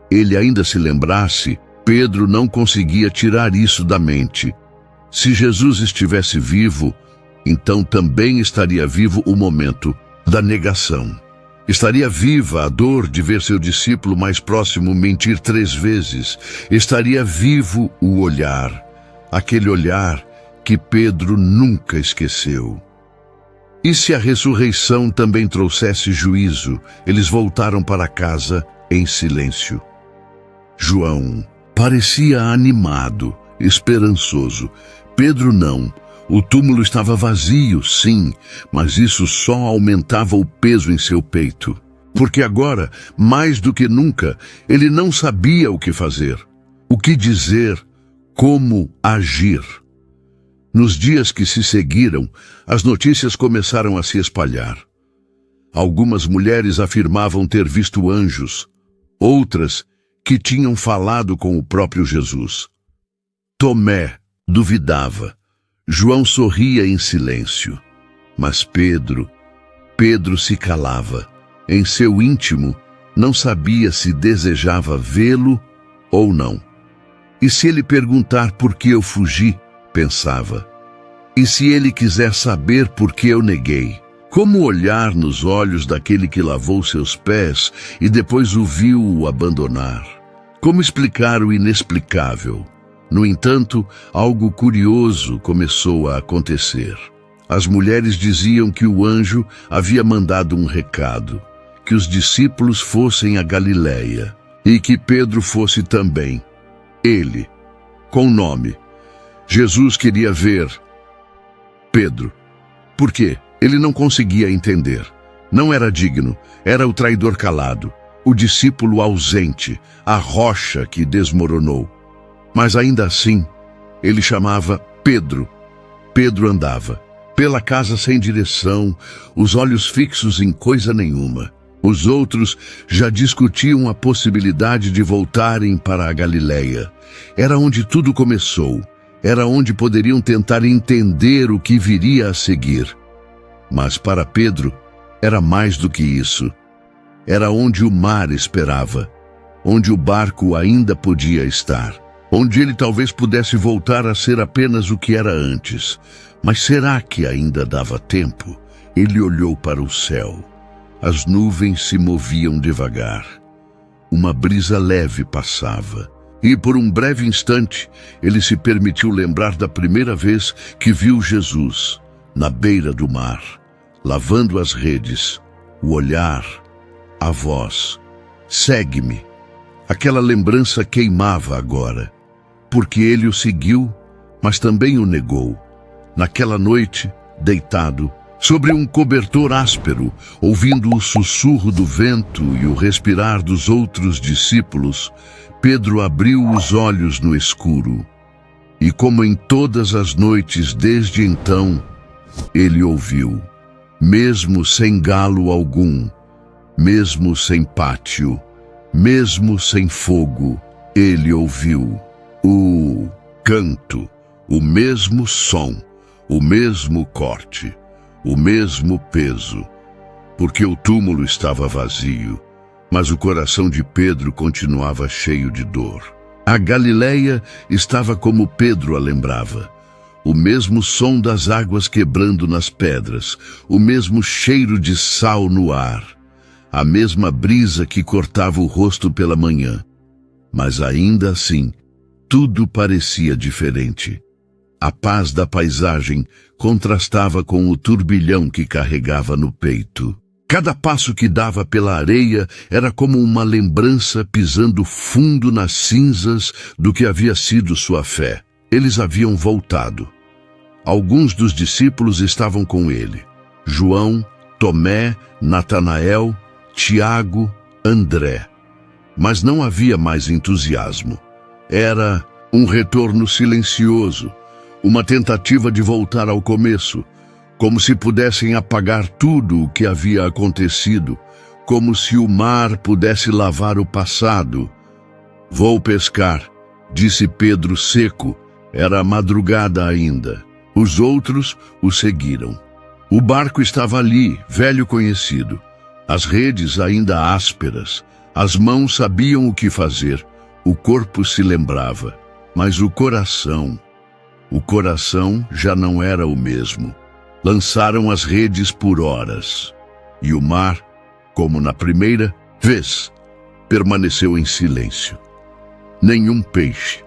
ele ainda se lembrasse? Pedro não conseguia tirar isso da mente. Se Jesus estivesse vivo, então também estaria vivo o momento da negação. Estaria viva a dor de ver seu discípulo mais próximo mentir 3 vezes. Estaria vivo o olhar, aquele olhar que Pedro nunca esqueceu. E se a ressurreição também trouxesse juízo? Eles voltaram para casa em silêncio. João parecia animado, esperançoso. Pedro não. O túmulo estava vazio, sim, mas isso só aumentava o peso em seu peito. Porque agora, mais do que nunca, ele não sabia o que fazer, o que dizer, como agir. Nos dias que se seguiram, as notícias começaram a se espalhar. Algumas mulheres afirmavam ter visto anjos, outras que tinham falado com o próprio Jesus. Tomé duvidava. João sorria em silêncio. Mas Pedro se calava. Em seu íntimo, não sabia se desejava vê-lo ou não. E se ele perguntar por que eu fugi? Pensava. E se ele quiser saber por que eu neguei? Como olhar nos olhos daquele que lavou seus pés e depois o viu abandonar? Como explicar o inexplicável? No entanto, algo curioso começou a acontecer. As mulheres diziam que o anjo havia mandado um recado, que os discípulos fossem a Galiléia e que Pedro fosse também. Ele, com nome. Jesus queria ver Pedro. Por quê? Ele não conseguia entender. Não era digno, era o traidor calado, o discípulo ausente, a rocha que desmoronou. Mas ainda assim, ele chamava Pedro. Pedro andava pela casa sem direção, os olhos fixos em coisa nenhuma. Os outros já discutiam a possibilidade de voltarem para a Galileia. Era onde tudo começou. Era onde poderiam tentar entender o que viria a seguir. Mas para Pedro, era mais do que isso. Era onde o mar esperava, onde o barco ainda podia estar, onde ele talvez pudesse voltar a ser apenas o que era antes. Mas será que ainda dava tempo? Ele olhou para o céu. As nuvens se moviam devagar. Uma brisa leve passava. E por um breve instante, ele se permitiu lembrar da primeira vez que viu Jesus, na beira do mar, lavando as redes, o olhar, a voz. Segue-me. Aquela lembrança queimava agora, porque ele o seguiu, mas também o negou. Naquela noite, deitado, sobre um cobertor áspero, ouvindo o sussurro do vento e o respirar dos outros discípulos, Pedro abriu os olhos no escuro. E como em todas as noites desde então, ele ouviu, mesmo sem galo algum, mesmo sem pátio, mesmo sem fogo, ele ouviu o canto, o mesmo som, o mesmo corte, o mesmo peso, porque o túmulo estava vazio, mas o coração de Pedro continuava cheio de dor. A Galileia estava como Pedro a lembrava, o mesmo som das águas quebrando nas pedras, o mesmo cheiro de sal no ar, a mesma brisa que cortava o rosto pela manhã. Mas ainda assim, tudo parecia diferente. A paz da paisagem contrastava com o turbilhão que carregava no peito. Cada passo que dava pela areia era como uma lembrança pisando fundo nas cinzas do que havia sido sua fé. Eles haviam voltado. Alguns dos discípulos estavam com ele. João, Tomé, Natanael, Tiago, André. Mas não havia mais entusiasmo. Era um retorno silencioso, uma tentativa de voltar ao começo, como se pudessem apagar tudo o que havia acontecido, como se o mar pudesse lavar o passado. Vou pescar, disse Pedro seco. Era madrugada ainda. Os outros o seguiram. O barco estava ali, velho conhecido. As redes ainda ásperas. As mãos sabiam o que fazer. O corpo se lembrava. Mas o coração já não era o mesmo. Lançaram as redes por horas. E o mar, como na primeira vez, permaneceu em silêncio. Nenhum peixe,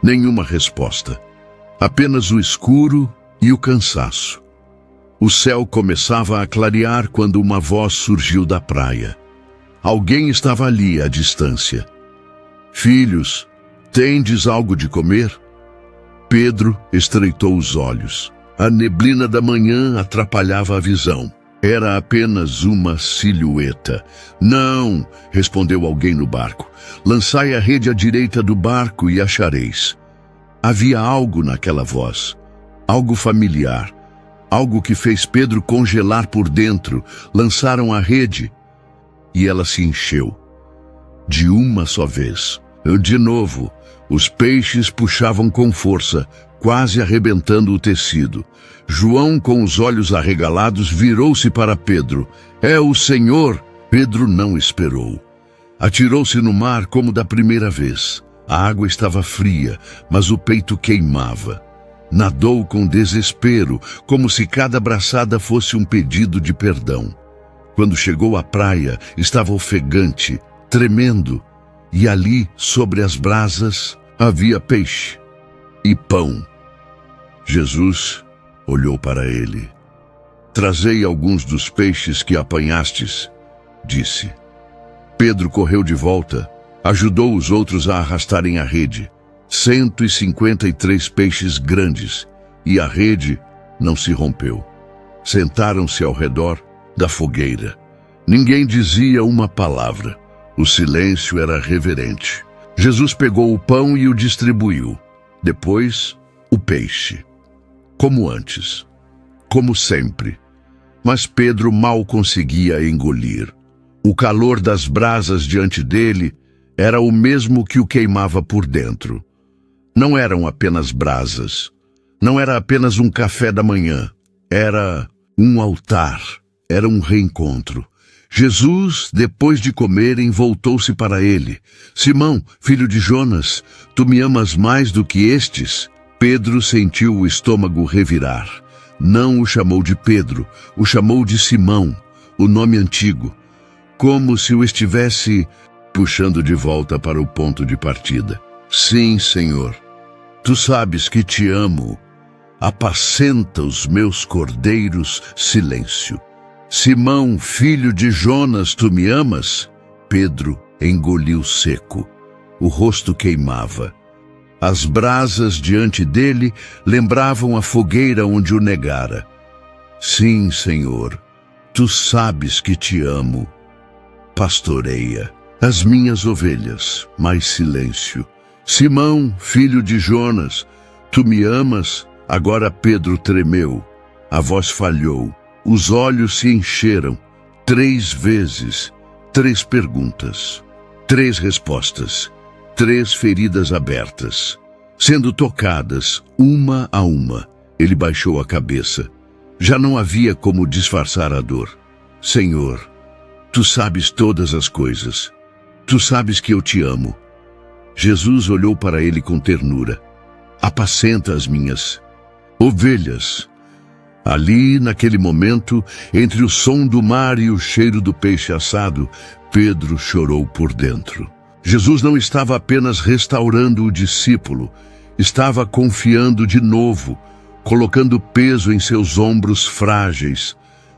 nenhuma resposta. Apenas o escuro e o cansaço. O céu começava a clarear quando uma voz surgiu da praia. Alguém estava ali à distância. Filhos, tendes algo de comer? Pedro estreitou os olhos. A neblina da manhã atrapalhava a visão. Era apenas uma silhueta. Não, respondeu alguém no barco. Lançai a rede à direita do barco e achareis. Havia algo naquela voz, algo familiar, algo que fez Pedro congelar por dentro. Lançaram a rede e ela se encheu. De uma só vez. De novo, os peixes puxavam com força, quase arrebentando o tecido. João, com os olhos arregalados, virou-se para Pedro. É o Senhor! Pedro não esperou. Atirou-se no mar como da primeira vez. A água estava fria, mas o peito queimava. Nadou com desespero, como se cada braçada fosse um pedido de perdão. Quando chegou à praia, estava ofegante, tremendo, e ali, sobre as brasas, havia peixe e pão. Jesus olhou para ele. Trazei alguns dos peixes que apanhastes, disse. Pedro correu de volta, ajudou os outros a arrastarem a rede. 153 peixes grandes, e a rede não se rompeu. Sentaram-se ao redor da fogueira. Ninguém dizia uma palavra. O silêncio era reverente. Jesus pegou o pão e o distribuiu. Depois, o peixe. Como antes. Como sempre. Mas Pedro mal conseguia engolir. O calor das brasas diante dele era o mesmo que o queimava por dentro. Não eram apenas brasas. Não era apenas um café da manhã. Era um altar. Era um reencontro. Jesus, depois de comerem, voltou-se para ele. Simão, filho de Jonas, tu me amas mais do que estes? Pedro sentiu o estômago revirar. Não o chamou de Pedro, o chamou de Simão, o nome antigo, como se o estivesse puxando de volta para o ponto de partida. Sim, Senhor, tu sabes que te amo. Apacenta os meus cordeiros, silêncio. Simão, filho de Jonas, tu me amas? Pedro engoliu seco. O rosto queimava. As brasas diante dele lembravam a fogueira onde o negara. Sim, Senhor, tu sabes que te amo. Pastoreia as minhas ovelhas, mais silêncio. Simão, filho de Jonas, tu me amas? Agora Pedro tremeu. A voz falhou. Os olhos se encheram. 3 vezes. 3 perguntas. 3 respostas. 3 feridas abertas. Sendo tocadas, uma a uma, ele baixou a cabeça. Já não havia como disfarçar a dor. Senhor, tu sabes todas as coisas. Tu sabes que eu te amo. Jesus olhou para ele com ternura. Apacenta as minhas ovelhas. Ali, naquele momento, entre o som do mar e o cheiro do peixe assado, Pedro chorou por dentro. Jesus não estava apenas restaurando o discípulo, estava confiando de novo, colocando peso em seus ombros frágeis,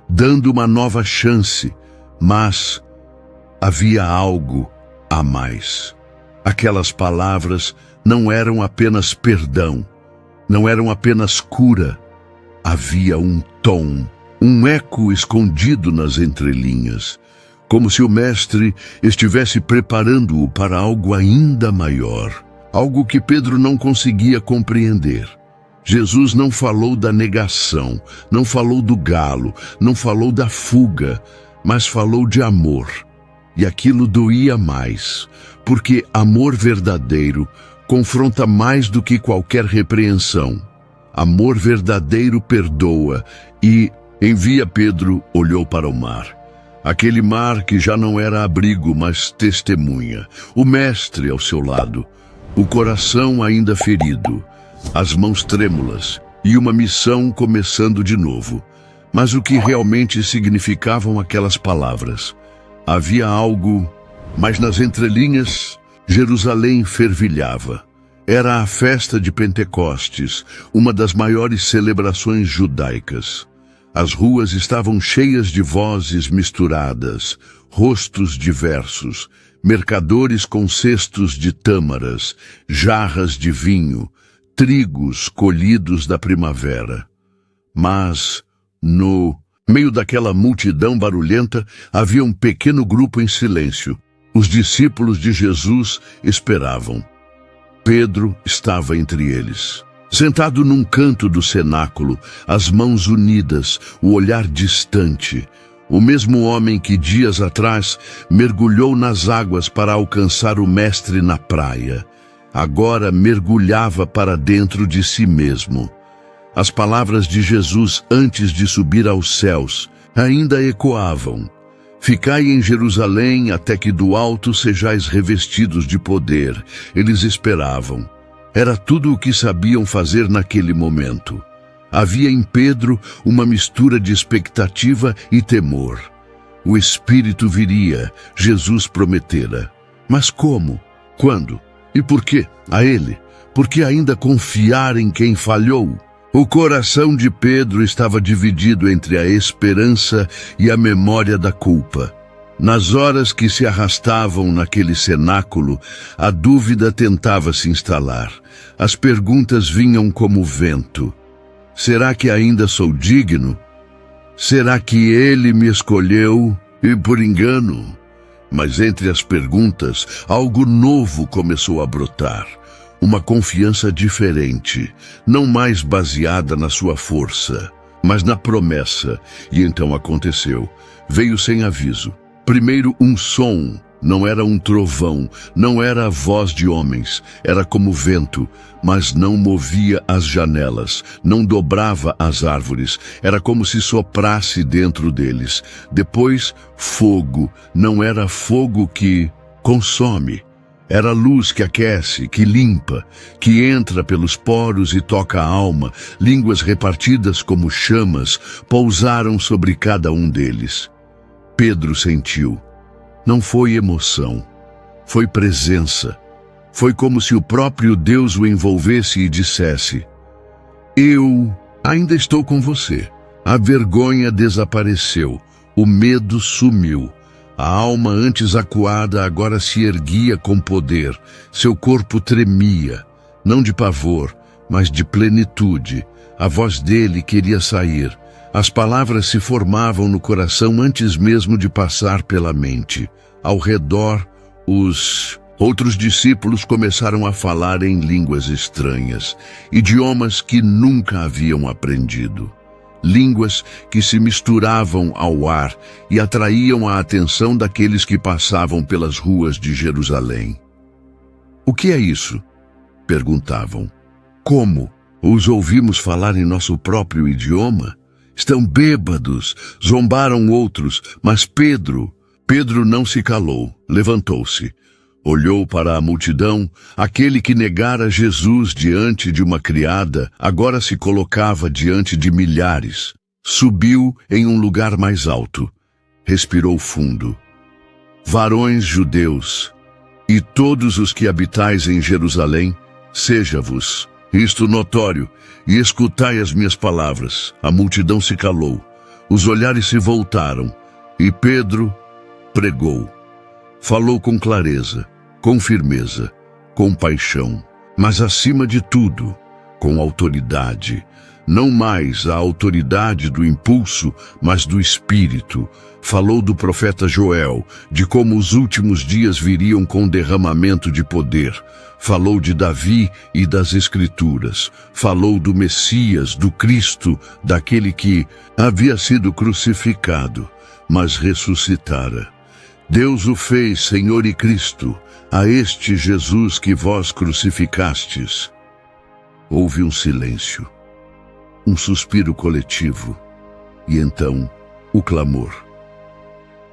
dando uma nova chance, mas havia algo a mais. Aquelas palavras não eram apenas perdão, não eram apenas cura. Havia um tom, um eco escondido nas entrelinhas, como se o mestre estivesse preparando-o para algo ainda maior, algo que Pedro não conseguia compreender. Jesus não falou da negação, não falou do galo, não falou da fuga, mas falou de amor. E aquilo doía mais, porque amor verdadeiro confronta mais do que qualquer repreensão. Amor verdadeiro perdoa e envia. Pedro olhou para o mar. Aquele mar que já não era abrigo, mas testemunha. O mestre ao seu lado, o coração ainda ferido, as mãos trêmulas e uma missão começando de novo. Mas o que realmente significavam aquelas palavras? Havia algo, mas nas entrelinhas, Jerusalém fervilhava. Era a festa de Pentecostes, uma das maiores celebrações judaicas. As ruas estavam cheias de vozes misturadas, rostos diversos, mercadores com cestos de tâmaras, jarras de vinho, trigos colhidos da primavera. Mas, no meio daquela multidão barulhenta, havia um pequeno grupo em silêncio. Os discípulos de Jesus esperavam. Pedro estava entre eles. Sentado num canto do cenáculo, as mãos unidas, o olhar distante, o mesmo homem que dias atrás mergulhou nas águas para alcançar o mestre na praia, agora mergulhava para dentro de si mesmo. As palavras de Jesus antes de subir aos céus ainda ecoavam. Ficai em Jerusalém até que do alto sejais revestidos de poder. Eles esperavam. Era tudo o que sabiam fazer naquele momento. Havia em Pedro uma mistura de expectativa e temor. O Espírito viria, Jesus prometera. Mas como? Quando? E por quê? A ele? Por que ainda confiar em quem falhou? O coração de Pedro estava dividido entre a esperança e a memória da culpa. Nas horas que se arrastavam naquele cenáculo, a dúvida tentava se instalar. As perguntas vinham como vento. Será que ainda sou digno? Será que ele me escolheu e por engano? Mas entre as perguntas, algo novo começou a brotar. Uma confiança diferente, não mais baseada na sua força, mas na promessa. E então aconteceu. Veio sem aviso. Primeiro um som, não era um trovão, não era a voz de homens, era como vento, mas não movia as janelas, não dobrava as árvores, era como se soprasse dentro deles. Depois, fogo, não era fogo que consome. Era luz que aquece, que limpa, que entra pelos poros e toca a alma. Línguas repartidas como chamas pousaram sobre cada um deles. Pedro sentiu. Não foi emoção, foi presença. Foi como se o próprio Deus o envolvesse e dissesse: eu ainda estou com você. A vergonha desapareceu, o medo sumiu. A alma antes acuada agora se erguia com poder. Seu corpo tremia, não de pavor, mas de plenitude. A voz dele queria sair. As palavras se formavam no coração antes mesmo de passar pela mente. Ao redor, os outros discípulos começaram a falar em línguas estranhas, idiomas que nunca haviam aprendido. Línguas que se misturavam ao ar e atraíam a atenção daqueles que passavam pelas ruas de Jerusalém. O que é isso? Perguntavam. Como? Os ouvimos falar em nosso próprio idioma? Estão bêbados, zombaram outros, mas Pedro não se calou, levantou-se. Olhou para a multidão, aquele que negara Jesus diante de uma criada, agora se colocava diante de milhares. Subiu em um lugar mais alto. Respirou fundo. Varões judeus, e todos os que habitais em Jerusalém, seja-vos isto notório, e escutai as minhas palavras. A multidão se calou, os olhares se voltaram, e Pedro pregou. Falou com clareza, com firmeza, com paixão, mas acima de tudo, com autoridade. Não mais a autoridade do impulso, mas do Espírito. Falou do profeta Joel, de como os últimos dias viriam com derramamento de poder. Falou de Davi e das Escrituras. Falou do Messias, do Cristo, daquele que havia sido crucificado, mas ressuscitara. Deus o fez Senhor e Cristo, a este Jesus que vós crucificastes. Houve um silêncio, um suspiro coletivo, e então o clamor.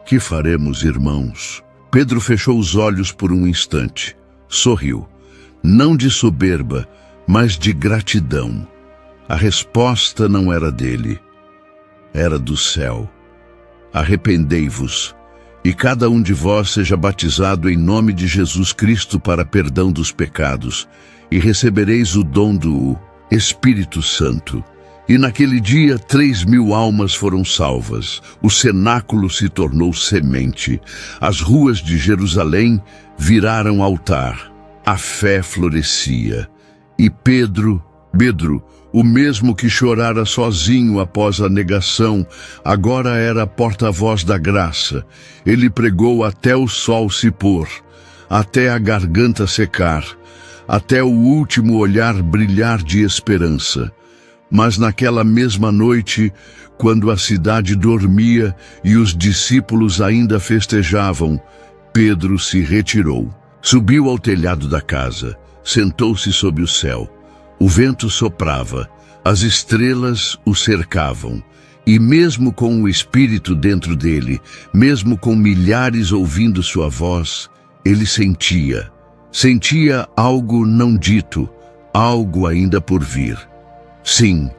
Que faremos, irmãos? Pedro fechou os olhos por um instante, sorriu, não de soberba, mas de gratidão. A resposta não era dele, era do céu. Arrependei-vos, e cada um de vós seja batizado em nome de Jesus Cristo para perdão dos pecados, e recebereis o dom do Espírito Santo. E naquele dia 3.000 almas foram salvas, o cenáculo se tornou semente, as ruas de Jerusalém viraram altar, a fé florescia. E Pedro, o mesmo que chorara sozinho após a negação, agora era porta-voz da graça. Ele pregou até o sol se pôr, até a garganta secar, até o último olhar brilhar de esperança. Mas naquela mesma noite, quando a cidade dormia e os discípulos ainda festejavam, Pedro se retirou, subiu ao telhado da casa, sentou-se sob o céu. O vento soprava, as estrelas o cercavam, e mesmo com o Espírito dentro dele, mesmo com milhares ouvindo sua voz, ele sentia algo não dito, algo ainda por vir. Sim,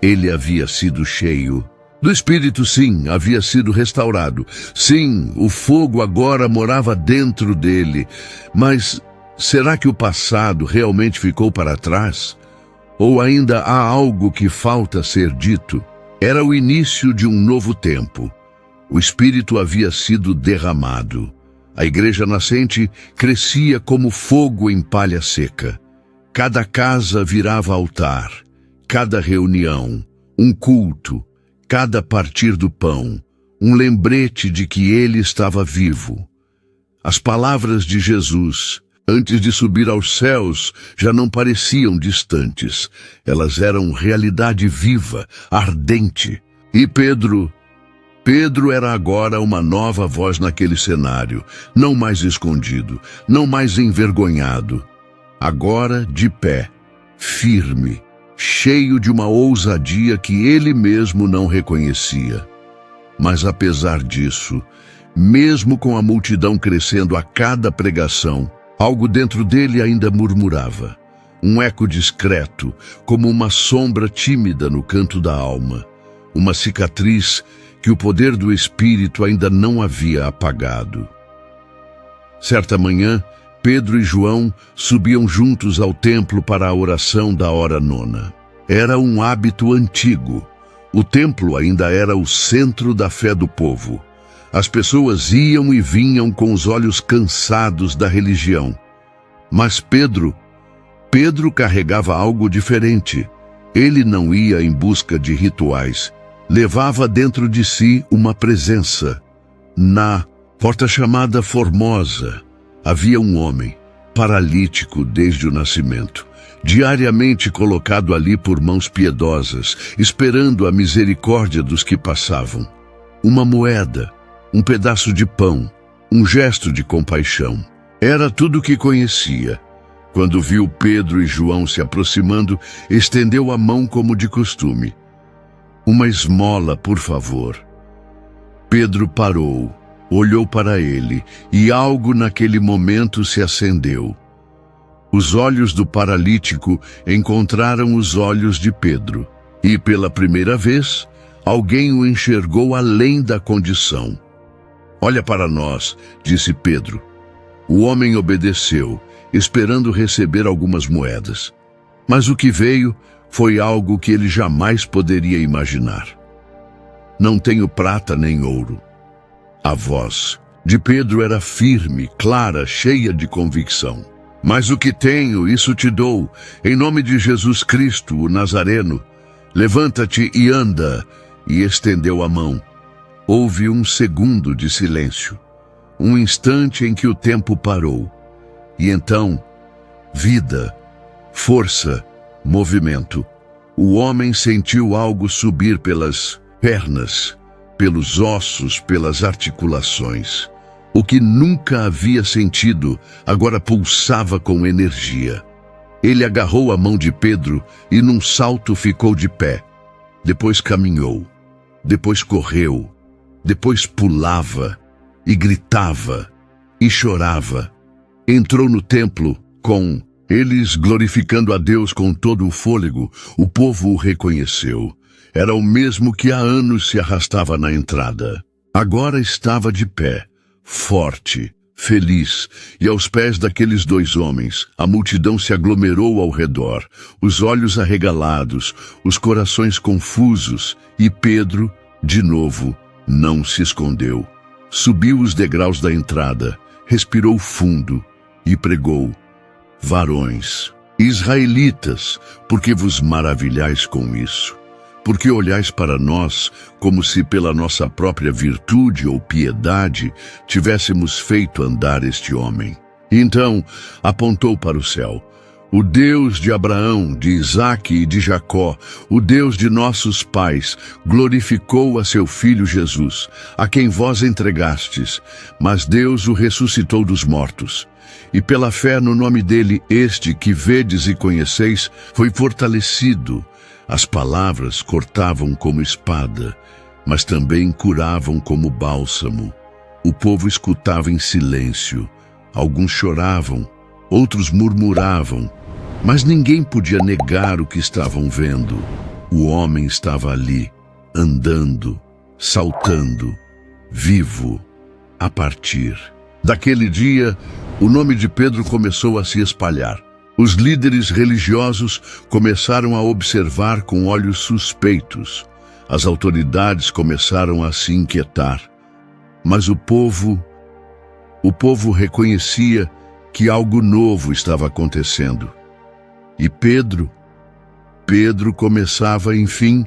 ele havia sido cheio do Espírito, sim, havia sido restaurado. Sim, o fogo agora morava dentro dele. Mas será que o passado realmente ficou para trás? Ou ainda há algo que falta ser dito? Era o início de um novo tempo. O Espírito havia sido derramado. A igreja nascente crescia como fogo em palha seca. Cada casa virava altar. Cada reunião, um culto, cada partir do pão, um lembrete de que ele estava vivo. As palavras de Jesus, antes de subir aos céus, já não pareciam distantes. Elas eram realidade viva, ardente. E Pedro era agora uma nova voz naquele cenário, não mais escondido, não mais envergonhado. Agora de pé, firme, cheio de uma ousadia que ele mesmo não reconhecia. Mas apesar disso, mesmo com a multidão crescendo a cada pregação, algo dentro dele ainda murmurava. Um eco discreto, como uma sombra tímida no canto da alma. Uma cicatriz que o poder do Espírito ainda não havia apagado. Certa manhã, Pedro e João subiam juntos ao templo para a oração da hora nona. Era um hábito antigo. O templo ainda era o centro da fé do povo. As pessoas iam e vinham com os olhos cansados da religião. Mas Pedro carregava algo diferente. Ele não ia em busca de rituais. Levava dentro de si uma presença. Na porta chamada Formosa, havia um homem, paralítico desde o nascimento, diariamente colocado ali por mãos piedosas, esperando a misericórdia dos que passavam. Uma moeda, um pedaço de pão, um gesto de compaixão. Era tudo o que conhecia. Quando viu Pedro e João se aproximando, estendeu a mão como de costume. Uma esmola, por favor. Pedro parou, olhou para ele, e algo naquele momento se acendeu. Os olhos do paralítico encontraram os olhos de Pedro, e pela primeira vez, alguém o enxergou além da condição. Olha para nós, disse Pedro. O homem obedeceu, esperando receber algumas moedas. Mas o que veio foi algo que ele jamais poderia imaginar. Não tenho prata nem ouro. A voz de Pedro era firme, clara, cheia de convicção. Mas o que tenho, isso te dou, em nome de Jesus Cristo, o Nazareno. Levanta-te e anda. E estendeu a mão. Houve um segundo de silêncio, um instante em que o tempo parou. E então, vida, força, movimento. O homem sentiu algo subir pelas pernas, pelos ossos, pelas articulações. O que nunca havia sentido, agora pulsava com energia. Ele agarrou a mão de Pedro e num salto ficou de pé. Depois caminhou, depois correu, depois pulava e gritava e chorava. Entrou no templo com eles glorificando a Deus com todo o fôlego. O povo o reconheceu. Era o mesmo que há anos se arrastava na entrada. Agora estava de pé, forte, feliz, e aos pés daqueles dois homens, a multidão se aglomerou ao redor, os olhos arregalados, os corações confusos, e Pedro, de novo, não se escondeu. Subiu os degraus da entrada, respirou fundo e pregou: Varões, israelitas, por que vos maravilhais com isso? Porque olhais para nós como se pela nossa própria virtude ou piedade tivéssemos feito andar este homem. Então apontou para o céu. O Deus de Abraão, de Isaque e de Jacó, o Deus de nossos pais, glorificou a seu Filho Jesus, a quem vós entregastes, mas Deus o ressuscitou dos mortos. E pela fé no nome dele, este que vedes e conheceis, foi fortalecido. As palavras cortavam como espada, mas também curavam como bálsamo. O povo escutava em silêncio. Alguns choravam, outros murmuravam, mas ninguém podia negar o que estavam vendo. O homem estava ali, andando, saltando, vivo, a partir. Daquele dia, o nome de Pedro começou a se espalhar. Os líderes religiosos começaram a observar com olhos suspeitos. As autoridades começaram a se inquietar. Mas o povo reconhecia que algo novo estava acontecendo. E Pedro começava, enfim,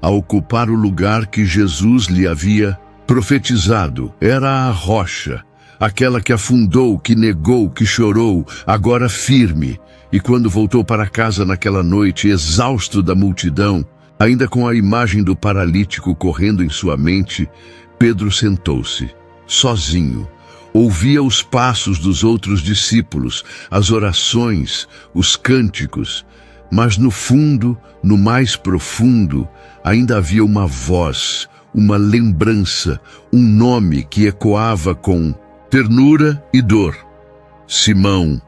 a ocupar o lugar que Jesus lhe havia profetizado. Era a rocha, aquela que afundou, que negou, que chorou, agora firme. E quando voltou para casa naquela noite, exausto da multidão, ainda com a imagem do paralítico correndo em sua mente, Pedro sentou-se, sozinho. Ouvia os passos dos outros discípulos, as orações, os cânticos, mas no fundo, no mais profundo, ainda havia uma voz, uma lembrança, um nome que ecoava com ternura e dor. Simão.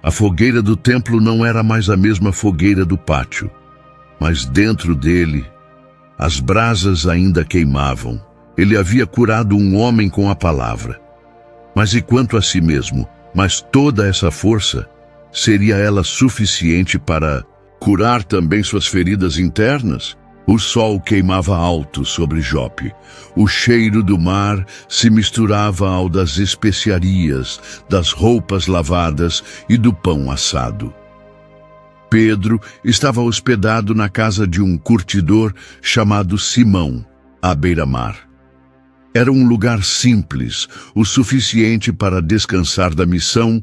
A fogueira do templo não era mais a mesma fogueira do pátio, mas dentro dele, as brasas ainda queimavam. Ele havia curado um homem com a palavra. Mas e quanto a si mesmo? Mas toda essa força, seria ela suficiente para curar também suas feridas internas? O sol queimava alto sobre Jope. O cheiro do mar se misturava ao das especiarias, das roupas lavadas e do pão assado. Pedro estava hospedado na casa de um curtidor chamado Simão, à beira-mar. Era um lugar simples, o suficiente para descansar da missão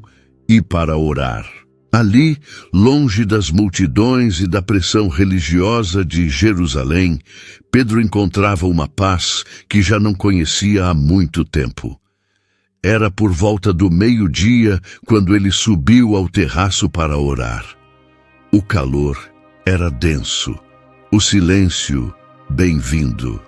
e para orar. Ali, longe das multidões e da pressão religiosa de Jerusalém, Pedro encontrava uma paz que já não conhecia há muito tempo. Era por volta do meio-dia quando ele subiu ao terraço para orar. O calor era denso, o silêncio bem-vindo.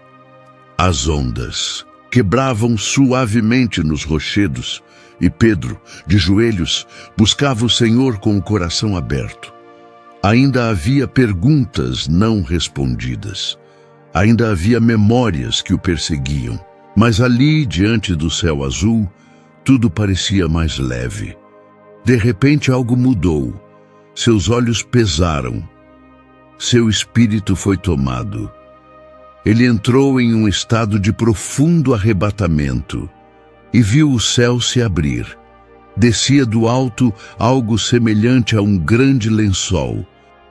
As ondas quebravam suavemente nos rochedos, e Pedro, de joelhos, buscava o Senhor com o coração aberto. Ainda havia perguntas não respondidas. Ainda havia memórias que o perseguiam. Mas ali, diante do céu azul, tudo parecia mais leve. De repente algo mudou. Seus olhos pesaram. Seu espírito foi tomado. Ele entrou em um estado de profundo arrebatamento e viu o céu se abrir. Descia do alto algo semelhante a um grande lençol,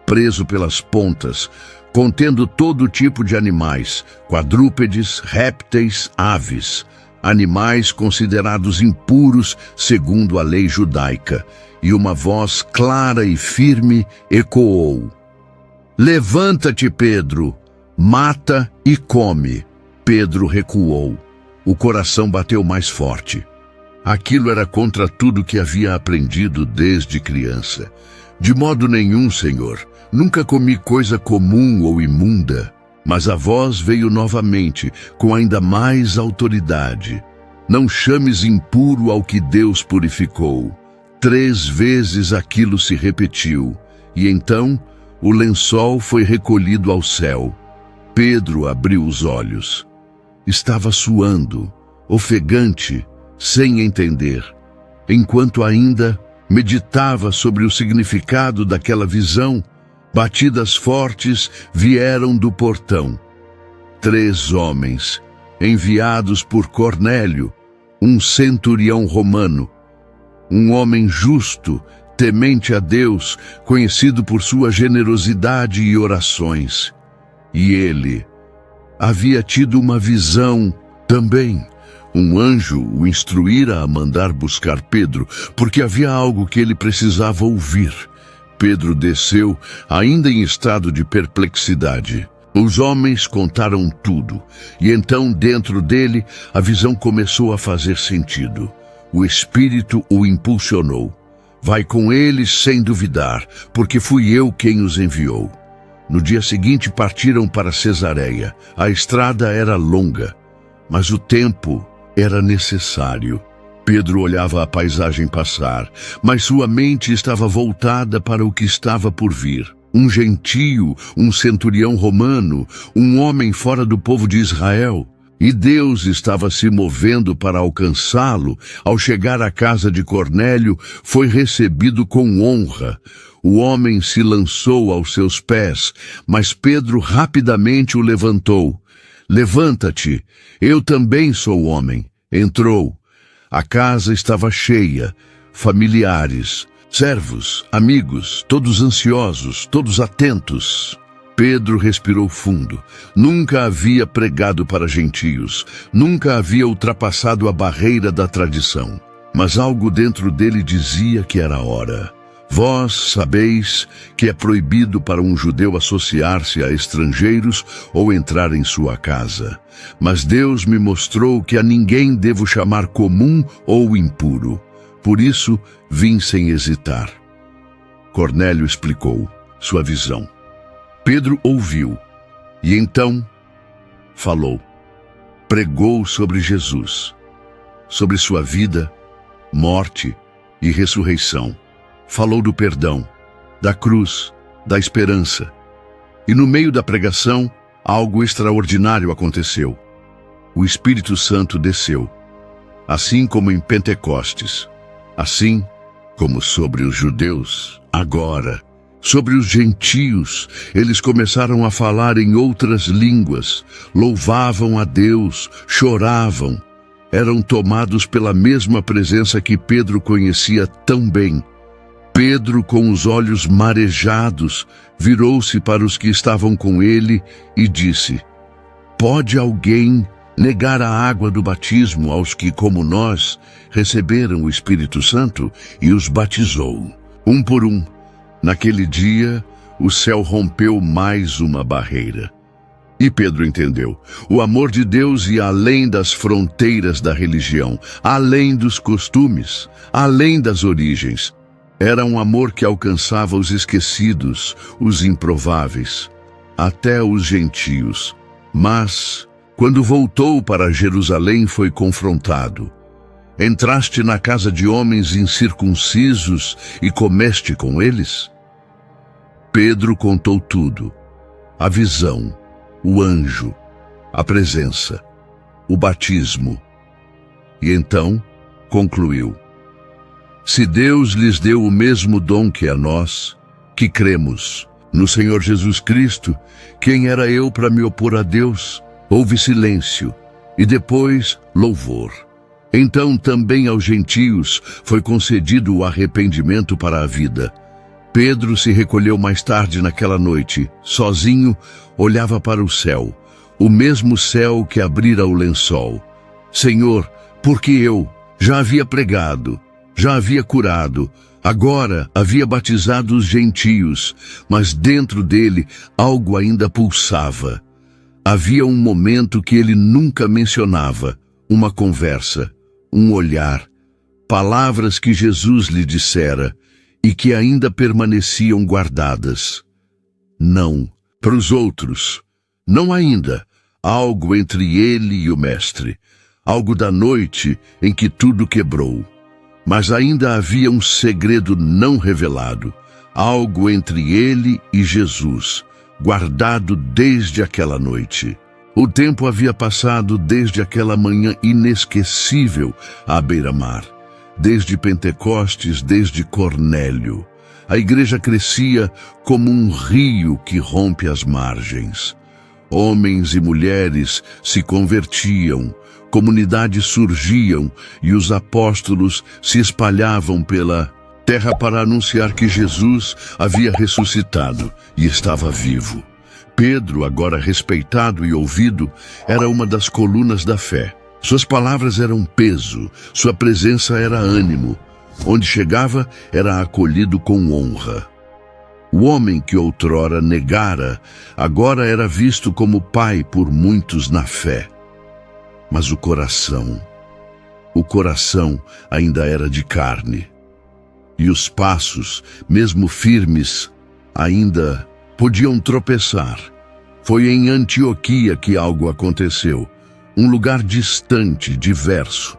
preso pelas pontas, contendo todo tipo de animais, quadrúpedes, répteis, aves, animais considerados impuros segundo a lei judaica, e uma voz clara e firme ecoou: "Levanta-te, Pedro, mata e come." Pedro recuou. O coração bateu mais forte. Aquilo era contra tudo que havia aprendido desde criança. "De modo nenhum, Senhor. Nunca comi coisa comum ou imunda." Mas a voz veio novamente, com ainda mais autoridade: "Não chames impuro ao que Deus purificou." 3 vezes aquilo se repetiu, e então o lençol foi recolhido ao céu. Pedro abriu os olhos. Estava suando, ofegante, sem entender, enquanto ainda meditava sobre o significado daquela visão. Batidas fortes vieram do portão. 3 homens, enviados por Cornélio, um centurião romano, um homem justo, temente a Deus, conhecido por sua generosidade e orações. E ele havia tido uma visão também. Um anjo o instruíra a mandar buscar Pedro, porque havia algo que ele precisava ouvir. Pedro desceu, ainda em estado de perplexidade. Os homens contaram tudo, e então dentro dele a visão começou a fazer sentido. O Espírito o impulsionou. "Vai com eles sem duvidar, porque fui eu quem os enviou." No dia seguinte partiram para Cesareia. A estrada era longa, mas o tempo era necessário. Pedro olhava a paisagem passar, mas sua mente estava voltada para o que estava por vir. Um gentio, um centurião romano, um homem fora do povo de Israel. E Deus estava se movendo para alcançá-lo. Ao chegar à casa de Cornélio, foi recebido com honra. O homem se lançou aos seus pés, mas Pedro rapidamente o levantou. "Levanta-te, eu também sou homem." Entrou. A casa estava cheia, familiares, servos, amigos, todos ansiosos, todos atentos. Pedro respirou fundo. Nunca havia pregado para gentios, nunca havia ultrapassado a barreira da tradição. Mas algo dentro dele dizia que era a hora. Vós sabeis que é proibido para um judeu associar-se a estrangeiros ou entrar em sua casa. Mas Deus me mostrou que a ninguém devo chamar comum ou impuro. Por isso, vim sem hesitar. Cornélio explicou sua visão. Pedro ouviu e então falou. Pregou sobre Jesus, sobre sua vida, morte e ressurreição. Falou do perdão, da cruz, da esperança. E no meio da pregação, algo extraordinário aconteceu. O Espírito Santo desceu, assim como em Pentecostes, assim como sobre os judeus, agora. Sobre os gentios, eles começaram a falar em outras línguas, louvavam a Deus, choravam. Eram tomados pela mesma presença que Pedro conhecia tão bem. Pedro, com os olhos marejados, virou-se para os que estavam com ele e disse: Pode alguém negar a água do batismo aos que, como nós, receberam o Espírito Santo? E os batizou, um por um. Naquele dia, o céu rompeu mais uma barreira. E Pedro entendeu. O amor de Deus ia além das fronteiras da religião, além dos costumes, além das origens. Era um amor que alcançava os esquecidos, os improváveis, até os gentios. Mas, quando voltou para Jerusalém, foi confrontado. Entraste na casa de homens incircuncisos e comeste com eles? Pedro contou tudo. A visão, o anjo, a presença, o batismo. E então concluiu: Se Deus lhes deu o mesmo dom que a nós, que cremos no Senhor Jesus Cristo, quem era eu para me opor a Deus? Houve silêncio e depois louvor. Então também aos gentios foi concedido o arrependimento para a vida. Pedro se recolheu mais tarde naquela noite. Sozinho, olhava para o céu, o mesmo céu que abrira o lençol. Senhor, porque eu já havia pregado, já havia curado, agora havia batizado os gentios, mas dentro dele algo ainda pulsava. Havia um momento que ele nunca mencionava, uma conversa, um olhar, palavras que Jesus lhe dissera e que ainda permaneciam guardadas. Não, para os outros, não ainda, algo entre ele e o Mestre, algo da noite em que tudo quebrou. Mas ainda havia um segredo não revelado, algo entre ele e Jesus, guardado desde aquela noite. O tempo havia passado desde aquela manhã inesquecível à beira-mar, desde Pentecostes, desde Cornélio. A igreja crescia como um rio que rompe as margens. Homens e mulheres se convertiam, comunidades surgiam e os apóstolos se espalhavam pela terra para anunciar que Jesus havia ressuscitado e estava vivo. Pedro, agora respeitado e ouvido, era uma das colunas da fé. Suas palavras eram peso, sua presença era ânimo. Onde chegava, era acolhido com honra. O homem que outrora negara, agora era visto como pai por muitos na fé. Mas o coração ainda era de carne. E os passos, mesmo firmes, ainda podiam tropeçar. Foi em Antioquia que algo aconteceu, um lugar distante, diverso.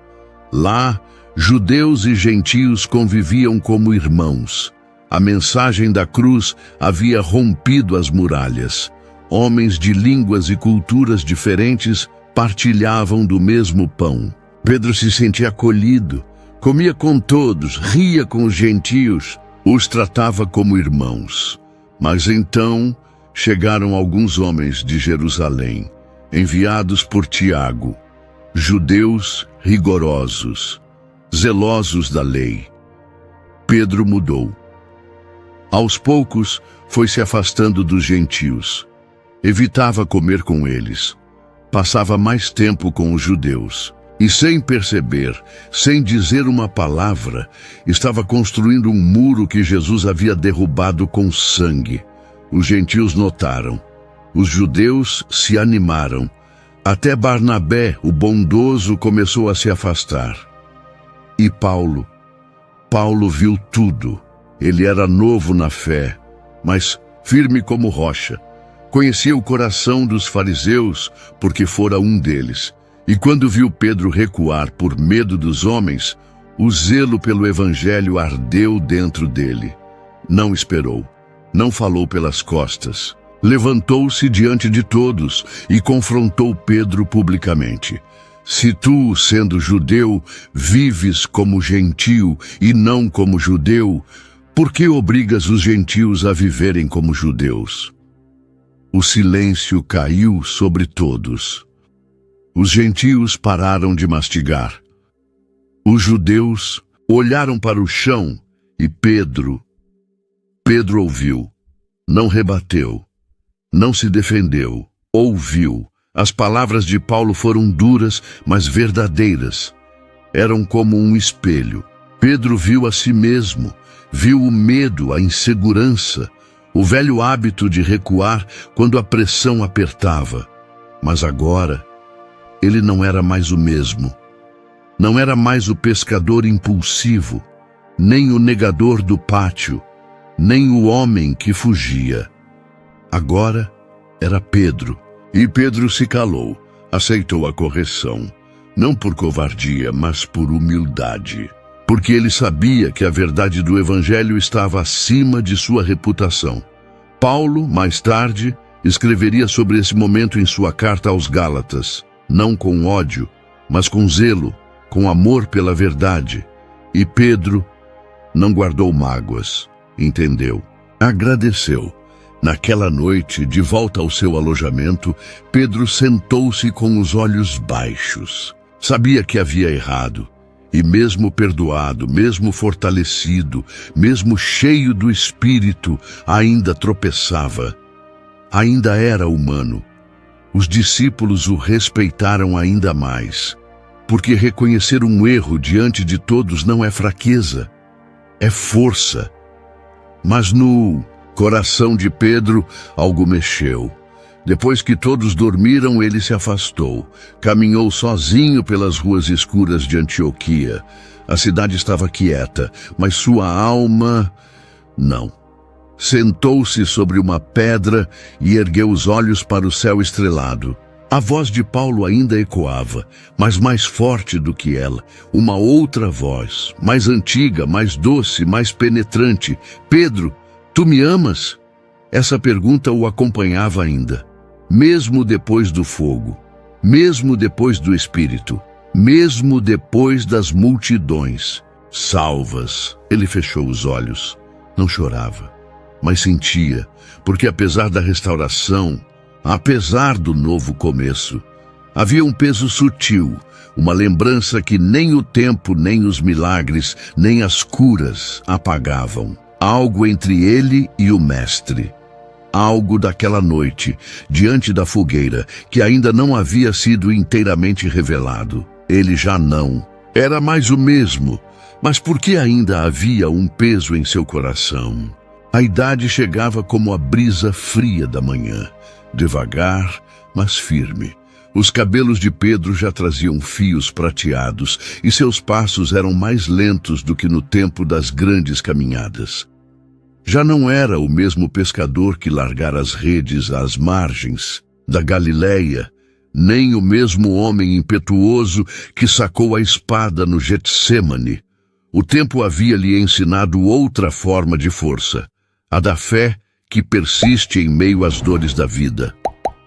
Lá, judeus e gentios conviviam como irmãos. A mensagem da cruz havia rompido as muralhas. Homens de línguas e culturas diferentes partilhavam do mesmo pão. Pedro se sentia acolhido, comia com todos, ria com os gentios, os tratava como irmãos. Mas então chegaram alguns homens de Jerusalém, enviados por Tiago, judeus rigorosos, zelosos da lei. Pedro mudou. Aos poucos foi se afastando dos gentios. Evitava comer com eles. Passava mais tempo com os judeus. E sem perceber, sem dizer uma palavra, estava construindo um muro que Jesus havia derrubado com sangue. Os gentios notaram. Os judeus se animaram. Até Barnabé, o bondoso, começou a se afastar. E Paulo viu tudo. Ele era novo na fé, mas firme como rocha. Conhecia o coração dos fariseus, porque fora um deles. E quando viu Pedro recuar por medo dos homens, o zelo pelo evangelho ardeu dentro dele. Não esperou, não falou pelas costas. Levantou-se diante de todos e confrontou Pedro publicamente. Se tu, sendo judeu, vives como gentio e não como judeu, por que obrigas os gentios a viverem como judeus? O silêncio caiu sobre todos. Os gentios pararam de mastigar. Os judeus olharam para o chão e Pedro ouviu. Não rebateu, não se defendeu, ouviu. As palavras de Paulo foram duras, mas verdadeiras. Eram como um espelho. Pedro viu a si mesmo, viu o medo, a insegurança, o velho hábito de recuar quando a pressão apertava. Mas agora, ele não era mais o mesmo. Não era mais o pescador impulsivo, nem o negador do pátio, nem o homem que fugia. Agora era Pedro. E Pedro se calou, aceitou a correção, não por covardia, mas por humildade, porque ele sabia que a verdade do Evangelho estava acima de sua reputação. Paulo, mais tarde, escreveria sobre esse momento em sua carta aos Gálatas, não com ódio, mas com zelo, com amor pela verdade. E Pedro não guardou mágoas, entendeu, agradeceu. Naquela noite, de volta ao seu alojamento, Pedro sentou-se com os olhos baixos. Sabia que havia errado, e mesmo perdoado, mesmo fortalecido, mesmo cheio do Espírito, ainda tropeçava. Ainda era humano. Os discípulos o respeitaram ainda mais, porque reconhecer um erro diante de todos não é fraqueza, é força. Mas no coração de Pedro, algo mexeu. Depois que todos dormiram, ele se afastou. Caminhou sozinho pelas ruas escuras de Antioquia. A cidade estava quieta, mas sua alma, não. Sentou-se sobre uma pedra e ergueu os olhos para o céu estrelado. A voz de Paulo ainda ecoava, mas mais forte do que ela. Uma outra voz, mais antiga, mais doce, mais penetrante. Pedro, tu me amas? Essa pergunta o acompanhava ainda, mesmo depois do fogo, mesmo depois do Espírito, mesmo depois das multidões. Salvas. Ele fechou os olhos. Não chorava, mas sentia, porque apesar da restauração, apesar do novo começo, havia um peso sutil, uma lembrança que nem o tempo, nem os milagres, nem as curas apagavam. Algo entre ele e o Mestre. Algo daquela noite, diante da fogueira, que ainda não havia sido inteiramente revelado. Ele já não era mais o mesmo, mas por que ainda havia um peso em seu coração? A idade chegava como a brisa fria da manhã, devagar, mas firme. Os cabelos de Pedro já traziam fios prateados e seus passos eram mais lentos do que no tempo das grandes caminhadas. Já não era o mesmo pescador que largara as redes às margens da Galileia, nem o mesmo homem impetuoso que sacou a espada no Getsêmani. O tempo havia lhe ensinado outra forma de força, a da fé que persiste em meio às dores da vida.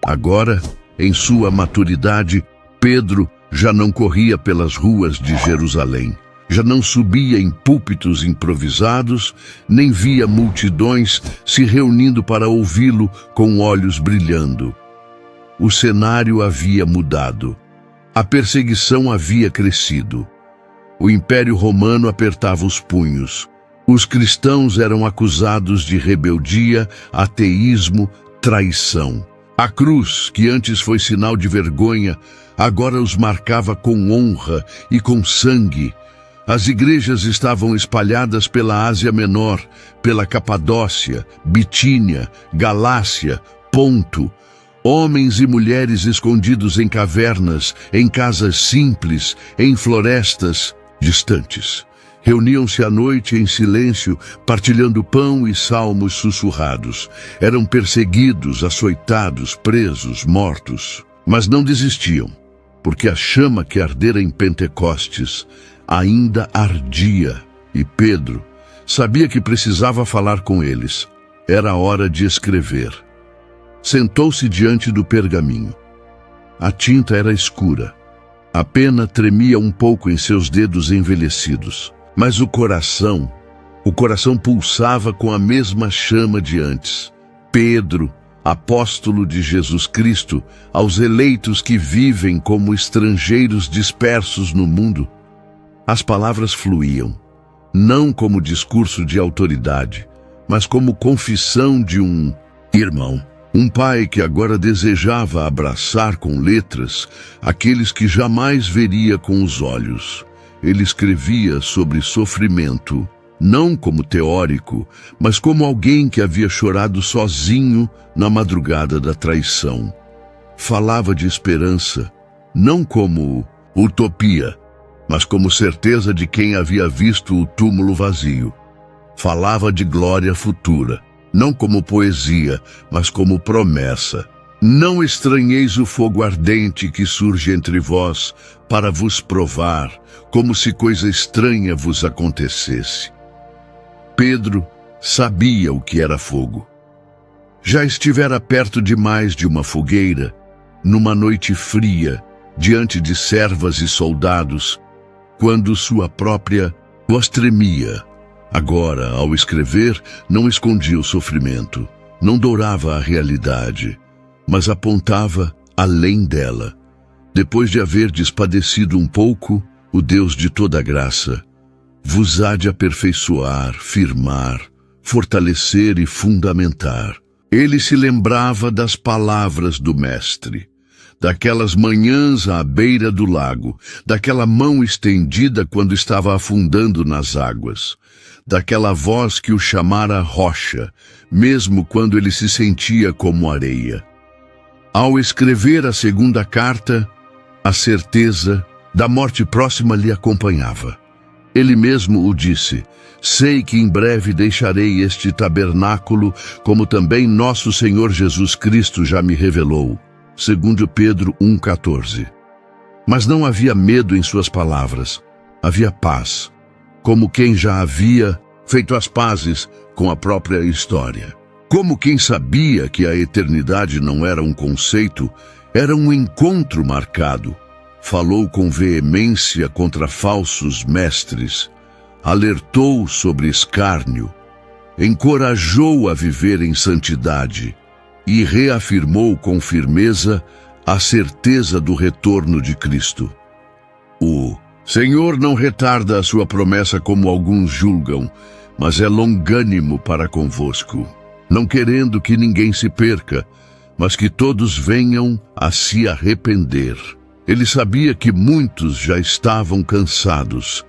Agora, em sua maturidade, Pedro já não corria pelas ruas de Jerusalém. Já não subia em púlpitos improvisados, nem via multidões se reunindo para ouvi-lo com olhos brilhando. O cenário havia mudado. A perseguição havia crescido. O Império Romano apertava os punhos. Os cristãos eram acusados de rebeldia, ateísmo, traição. A cruz, que antes foi sinal de vergonha, agora os marcava com honra e com sangue. As igrejas estavam espalhadas pela Ásia Menor, pela Capadócia, Bitínia, Galácia, Ponto. Homens e mulheres escondidos em cavernas, em casas simples, em florestas distantes. Reuniam-se à noite em silêncio, partilhando pão e salmos sussurrados. Eram perseguidos, açoitados, presos, mortos. Mas não desistiam, porque a chama que ardera em Pentecostes ainda ardia. E Pedro sabia que precisava falar com eles. Era hora de escrever. Sentou-se diante do pergaminho. A tinta era escura. A pena tremia um pouco em seus dedos envelhecidos. Mas o coração pulsava com a mesma chama de antes. Pedro, apóstolo de Jesus Cristo, aos eleitos que vivem como estrangeiros dispersos no mundo. As palavras fluíam, não como discurso de autoridade, mas como confissão de um irmão. Um pai que agora desejava abraçar com letras aqueles que jamais veria com os olhos. Ele escrevia sobre sofrimento, não como teórico, mas como alguém que havia chorado sozinho na madrugada da traição. Falava de esperança, não como utopia, mas como certeza de quem havia visto o túmulo vazio. Falava de glória futura, não como poesia, mas como promessa. Não estranheis o fogo ardente que surge entre vós para vos provar, como se coisa estranha vos acontecesse. Pedro sabia o que era fogo. Já estivera perto demais de uma fogueira, numa noite fria, diante de servas e soldados, quando sua própria voz tremia. Agora, ao escrever, não escondia o sofrimento, não dourava a realidade, mas apontava além dela. Depois de haverdes padecido um pouco, o Deus de toda graça vos há de aperfeiçoar, firmar, fortalecer e fundamentar. Ele se lembrava das palavras do Mestre, daquelas manhãs à beira do lago, daquela mão estendida quando estava afundando nas águas, daquela voz que o chamara rocha, mesmo quando ele se sentia como areia. Ao escrever a segunda carta, a certeza da morte próxima lhe acompanhava. Ele mesmo o disse: sei que em breve deixarei este tabernáculo, como também nosso Senhor Jesus Cristo já me revelou. 2 Pedro 1,14. Mas não havia medo em suas palavras, havia paz, como quem já havia feito as pazes com a própria história. Como quem sabia que a eternidade não era um conceito, era um encontro marcado. Falou com veemência contra falsos mestres, alertou sobre escárnio, encorajou a viver em santidade e reafirmou com firmeza a certeza do retorno de Cristo. O Senhor não retarda a sua promessa como alguns julgam, mas é longânimo para convosco, não querendo que ninguém se perca, mas que todos venham a se arrepender. Ele sabia que muitos já estavam cansados,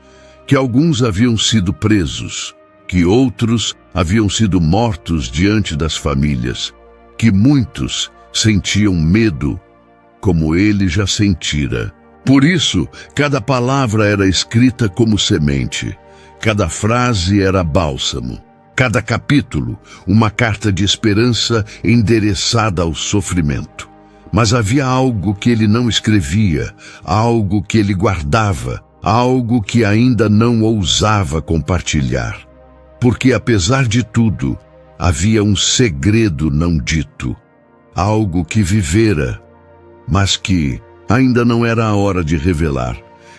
que alguns haviam sido presos, que outros haviam sido mortos diante das famílias, que muitos sentiam medo, como ele já sentira. Por isso, cada palavra era escrita como semente, cada frase era bálsamo, cada capítulo uma carta de esperança endereçada ao sofrimento. Mas havia algo que ele não escrevia, algo que ele guardava, algo que ainda não ousava compartilhar. Porque, apesar de tudo, havia um segredo não dito, algo que vivera, mas que ainda não era a hora de revelar.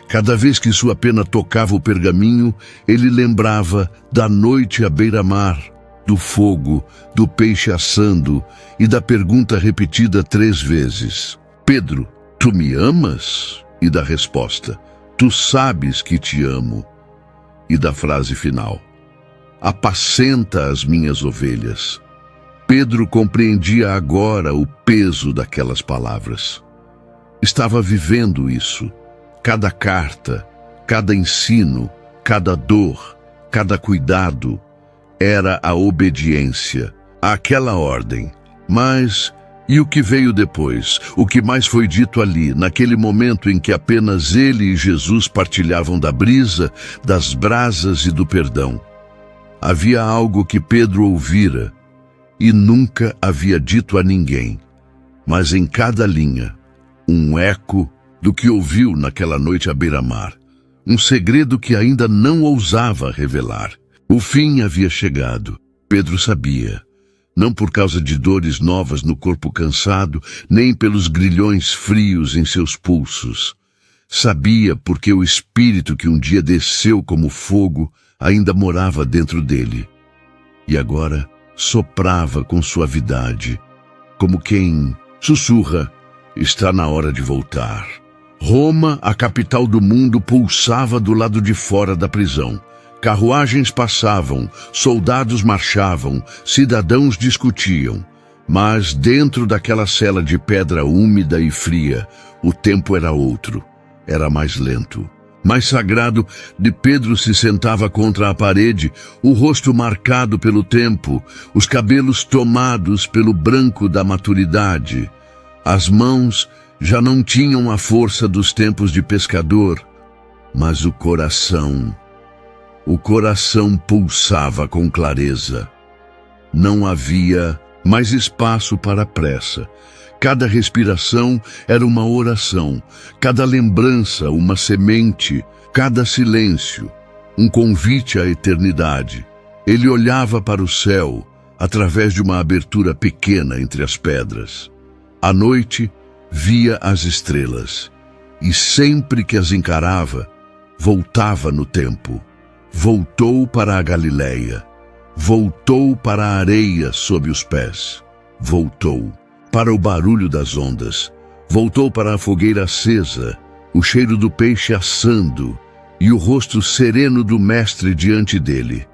Cada vez que sua pena tocava o pergaminho, ele lembrava da noite à beira-mar, do fogo, do peixe assando e da pergunta repetida 3 vezes: Pedro, tu me amas? E da resposta: tu sabes que te amo. E da frase final: apacenta as minhas ovelhas. Pedro compreendia agora o peso daquelas palavras. Estava vivendo isso. Cada carta, cada ensino, cada dor, cada cuidado era a obediência àquela ordem. Mas e o que veio depois? O que mais foi dito ali, naquele momento em que apenas ele e Jesus partilhavam da brisa, das brasas e do perdão? Havia algo que Pedro ouvira e nunca havia dito a ninguém, mas em cada linha, um eco do que ouviu naquela noite à beira-mar, um segredo que ainda não ousava revelar. O fim havia chegado, Pedro sabia, não por causa de dores novas no corpo cansado, nem pelos grilhões frios em seus pulsos. Sabia porque o Espírito que um dia desceu como fogo ainda morava dentro dele. E agora soprava com suavidade, como quem sussurra: está na hora de voltar. Roma, a capital do mundo, pulsava do lado de fora da prisão. Carruagens passavam, soldados marchavam, cidadãos discutiam. Mas dentro daquela cela de pedra úmida e fria, o tempo era outro, era mais lento. Mais sagrado, de Pedro se sentava contra a parede, o rosto marcado pelo tempo, os cabelos tomados pelo branco da maturidade. As mãos já não tinham a força dos tempos de pescador, mas o coração pulsava com clareza. Não havia mais espaço para a pressa. Cada respiração era uma oração, cada lembrança uma semente, cada silêncio um convite à eternidade. Ele olhava para o céu através de uma abertura pequena entre as pedras. À noite, via as estrelas, e sempre que as encarava, voltava no tempo. Voltou para a Galileia, voltou para a areia sob os pés, voltou para o barulho das ondas, voltou para a fogueira acesa, o cheiro do peixe assando e o rosto sereno do mestre diante dele.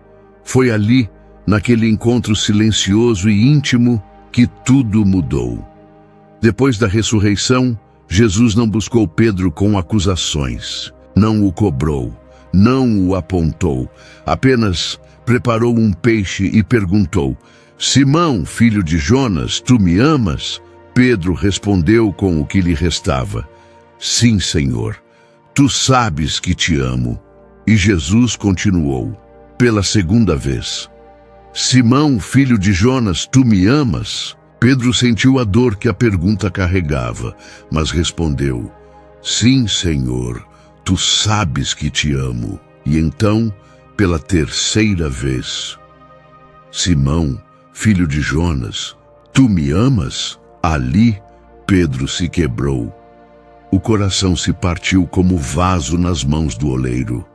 Foi ali, naquele encontro silencioso e íntimo, que tudo mudou. Depois da ressurreição, Jesus não buscou Pedro com acusações, não o cobrou, não o apontou, apenas preparou um peixe e perguntou: Simão, filho de Jonas, tu me amas? Pedro respondeu com o que lhe restava: Sim, Senhor, tu sabes que te amo. E Jesus continuou, pela segunda vez: Simão, filho de Jonas, tu me amas? Pedro sentiu a dor que a pergunta carregava, mas respondeu: Sim, Senhor, tu sabes que te amo. E então, pela terceira vez: Simão, filho de Jonas, tu me amas? Ali, Pedro se quebrou. O coração se partiu como vaso nas mãos do oleiro.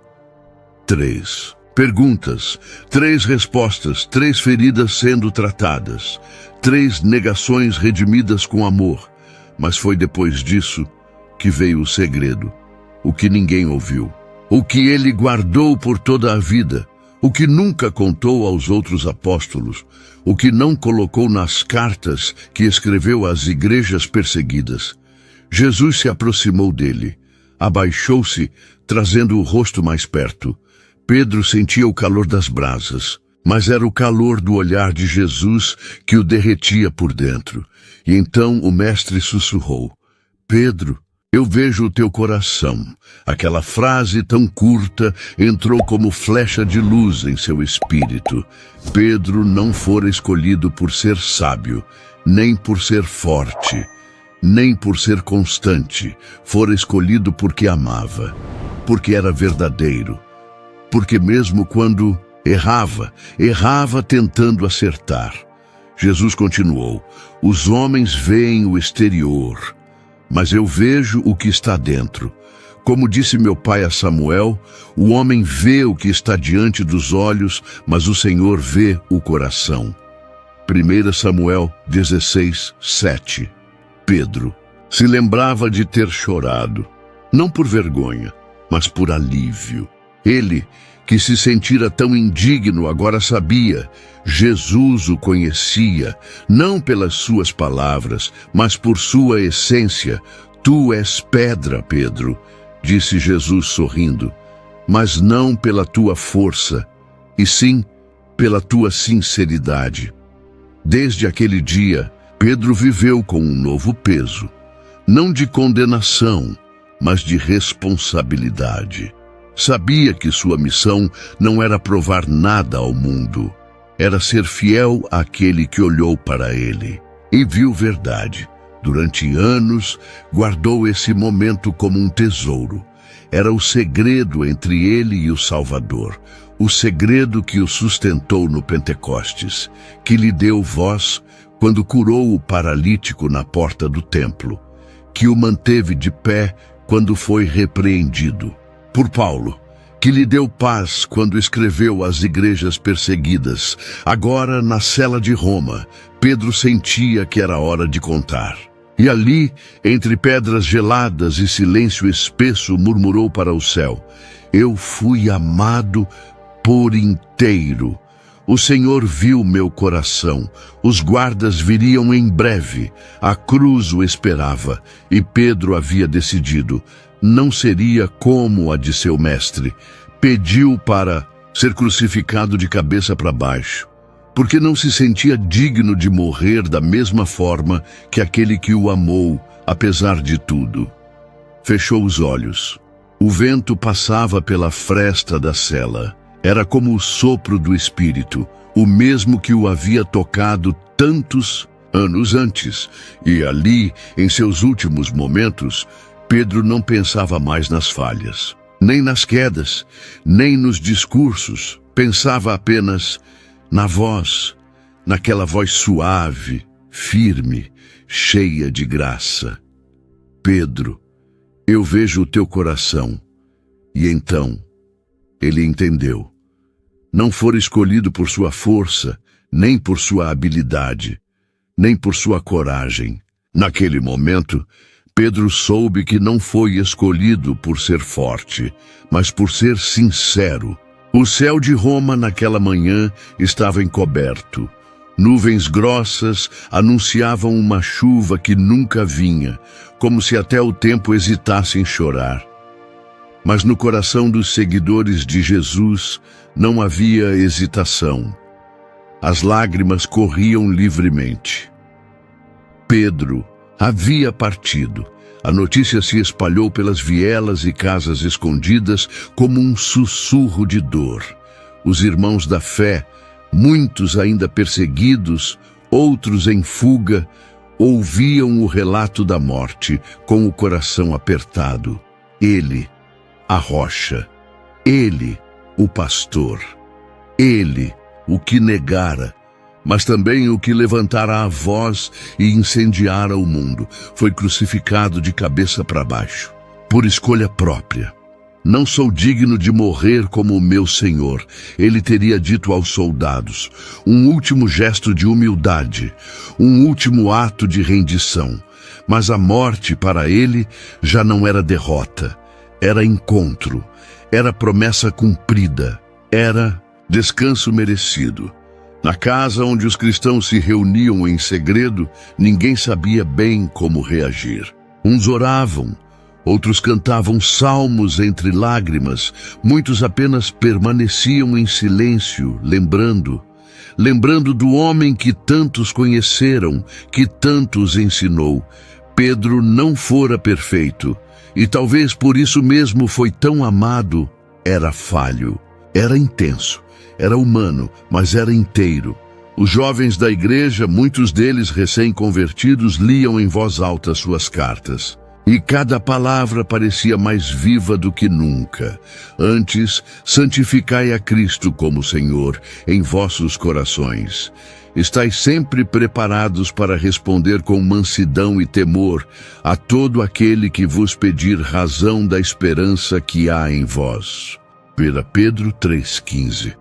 3 perguntas, 3 respostas, 3 feridas sendo tratadas, 3 negações redimidas com amor. Mas foi depois disso que veio o segredo, o que ninguém ouviu, o que ele guardou por toda a vida, o que nunca contou aos outros apóstolos, o que não colocou nas cartas que escreveu às igrejas perseguidas. Jesus se aproximou dele, abaixou-se, trazendo o rosto mais perto. Pedro sentia o calor das brasas, mas era o calor do olhar de Jesus que o derretia por dentro. E então o mestre sussurrou: Pedro, eu vejo o teu coração. Aquela frase tão curta entrou como flecha de luz em seu espírito. Pedro não fora escolhido por ser sábio, nem por ser forte, nem por ser constante. Fora escolhido porque amava, porque era verdadeiro, porque mesmo quando errava tentando acertar. Jesus continuou: os homens veem o exterior, mas eu vejo o que está dentro. Como disse meu pai a Samuel, o homem vê o que está diante dos olhos, mas o Senhor vê o coração. 1 Samuel 16:7. Pedro se lembrava de ter chorado, não por vergonha, mas por alívio. Ele, que se sentira tão indigno, agora sabia. Jesus o conhecia, não pelas suas palavras, mas por sua essência. Tu és pedra, Pedro, disse Jesus sorrindo, mas não pela tua força, e sim pela tua sinceridade. Desde aquele dia, Pedro viveu com um novo peso, não de condenação, mas de responsabilidade. Sabia que sua missão não era provar nada ao mundo, era ser fiel àquele que olhou para ele e viu verdade. Durante anos, guardou esse momento como um tesouro. Era o segredo entre ele e o Salvador, o segredo que o sustentou no Pentecostes, que lhe deu voz quando curou o paralítico na porta do templo, que o manteve de pé quando foi repreendido. Por Paulo, que lhe deu paz quando escreveu às igrejas perseguidas. Agora, na cela de Roma, Pedro sentia que era hora de contar. E ali, entre pedras geladas e silêncio espesso, murmurou para o céu: eu fui amado por inteiro. O Senhor viu meu coração. Os guardas viriam em breve. A cruz o esperava. E Pedro havia decidido. Não seria como a de seu mestre. Pediu para ser crucificado de cabeça para baixo, porque não se sentia digno de morrer da mesma forma que aquele que o amou, apesar de tudo. Fechou os olhos. O vento passava pela fresta da cela. Era como o sopro do Espírito, o mesmo que o havia tocado tantos anos antes. E ali, em seus últimos momentos, Pedro não pensava mais nas falhas, nem nas quedas, nem nos discursos. Pensava apenas na voz, naquela voz suave, firme, cheia de graça. Pedro, eu vejo o teu coração. E então, ele entendeu. Não fora escolhido por sua força, nem por sua habilidade, nem por sua coragem. Naquele momento, Pedro soube que não foi escolhido por ser forte, mas por ser sincero. O céu de Roma naquela manhã estava encoberto. Nuvens grossas anunciavam uma chuva que nunca vinha, como se até o tempo hesitasse em chorar. Mas no coração dos seguidores de Jesus não havia hesitação. As lágrimas corriam livremente. Pedro havia partido. A notícia se espalhou pelas vielas e casas escondidas como um sussurro de dor. Os irmãos da fé, muitos ainda perseguidos, outros em fuga, ouviam o relato da morte com o coração apertado. Ele, a rocha. Ele, o pastor. Ele, o que negara, mas também o que levantara a voz e incendiara o mundo, foi crucificado de cabeça para baixo, por escolha própria. Não sou digno de morrer como o meu Senhor, ele teria dito aos soldados. Um último gesto de humildade, um último ato de rendição. Mas a morte para ele já não era derrota, era encontro, era promessa cumprida, era descanso merecido. Na casa onde os cristãos se reuniam em segredo, ninguém sabia bem como reagir. Uns oravam, outros cantavam salmos entre lágrimas, muitos apenas permaneciam em silêncio, lembrando do homem que tantos conheceram, que tantos ensinou. Pedro não fora perfeito, e talvez por isso mesmo foi tão amado. Era falho, era intenso. Era humano, mas era inteiro. Os jovens da igreja, muitos deles recém-convertidos, liam em voz alta suas cartas. E cada palavra parecia mais viva do que nunca. Antes, santificai a Cristo como Senhor em vossos corações. Estais sempre preparados para responder com mansidão e temor a todo aquele que vos pedir razão da esperança que há em vós. 1 Pedro 3,15.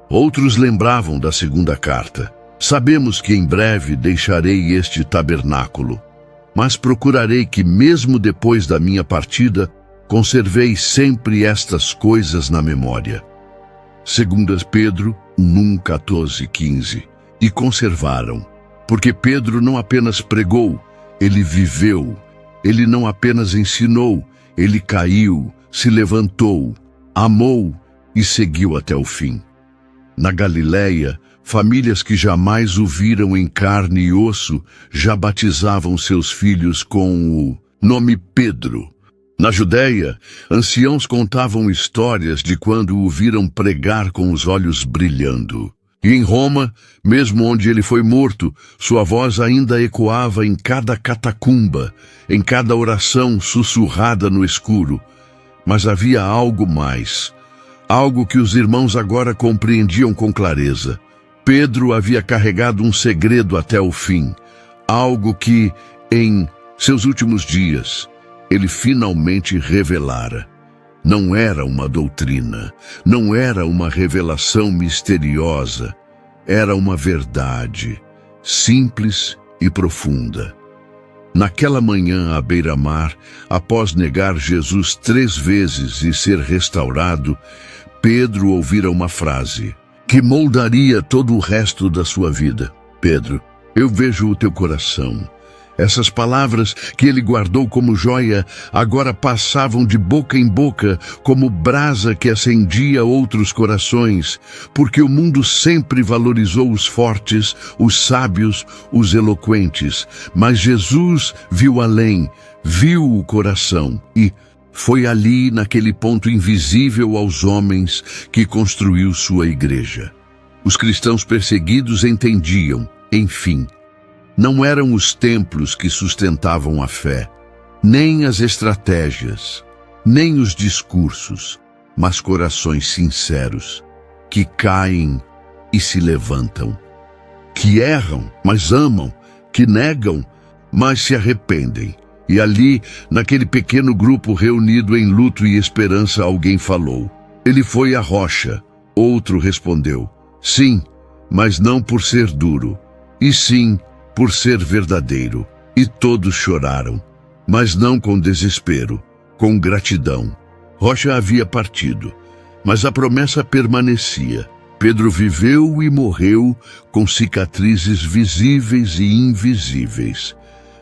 Outros lembravam da segunda carta. Sabemos que em breve deixarei este tabernáculo, mas procurarei que mesmo depois da minha partida, Conservei sempre estas coisas na memória. 2 Pedro 1:14-15. E conservaram, porque Pedro não apenas pregou, ele viveu. Ele não apenas ensinou, ele caiu, se levantou, amou e seguiu até o fim. Na Galileia, famílias que jamais o viram em carne e osso já batizavam seus filhos com o nome Pedro. Na Judéia, anciãos contavam histórias de quando o viram pregar com os olhos brilhando. E em Roma, mesmo onde ele foi morto, sua voz ainda ecoava em cada catacumba, em cada oração sussurrada no escuro. Mas havia algo mais, algo que os irmãos agora compreendiam com clareza. Pedro havia carregado um segredo até o fim, algo que, em seus últimos dias, ele finalmente revelara. Não era uma doutrina, não era uma revelação misteriosa, era uma verdade, simples e profunda. Naquela manhã à beira-mar, após negar Jesus 3 vezes e ser restaurado, Pedro ouvira uma frase que moldaria todo o resto da sua vida. Pedro, eu vejo o teu coração. Essas palavras que ele guardou como joia agora passavam de boca em boca como brasa que acendia outros corações, porque o mundo sempre valorizou os fortes, os sábios, os eloquentes. Mas Jesus viu além, viu o coração e foi ali, naquele ponto invisível aos homens, que construiu sua igreja. Os cristãos perseguidos entendiam, enfim, não eram os templos que sustentavam a fé, nem as estratégias, nem os discursos, mas corações sinceros, que caem e se levantam, que erram, mas amam, que negam, mas se arrependem. E ali, naquele pequeno grupo reunido em luto e esperança, alguém falou. Ele foi a rocha. Outro respondeu, sim, mas não por ser duro, e sim, por ser verdadeiro. E todos choraram, mas não com desespero, com gratidão. Rocha havia partido, mas a promessa permanecia. Pedro viveu e morreu com cicatrizes visíveis e invisíveis,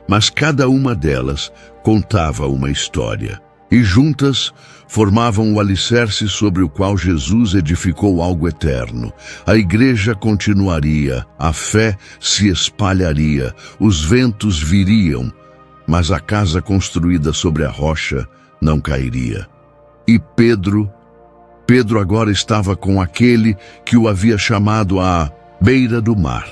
mas cada uma delas contava uma história. E juntas formavam o alicerce sobre o qual Jesus edificou algo eterno. A igreja continuaria, a fé se espalharia, os ventos viriam, mas a casa construída sobre a rocha não cairia. E Pedro agora estava com aquele que o havia chamado à beira do mar,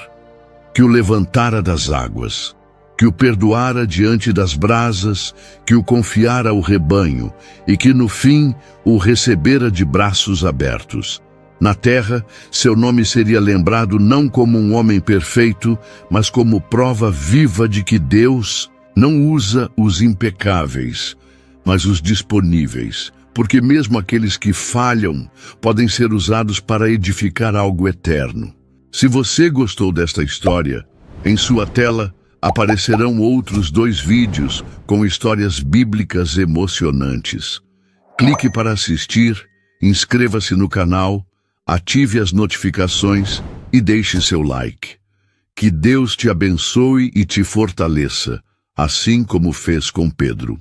que o levantara das águas, que o perdoara diante das brasas, que o confiara ao rebanho e que no fim o recebera de braços abertos. Na terra, seu nome seria lembrado não como um homem perfeito, mas como prova viva de que Deus não usa os impecáveis, mas os disponíveis, porque mesmo aqueles que falham podem ser usados para edificar algo eterno. Se você gostou desta história, em sua tela aparecerão outros 2 vídeos com histórias bíblicas emocionantes. Clique para assistir, inscreva-se no canal, ative as notificações e deixe seu like. Que Deus te abençoe e te fortaleça, assim como fez com Pedro.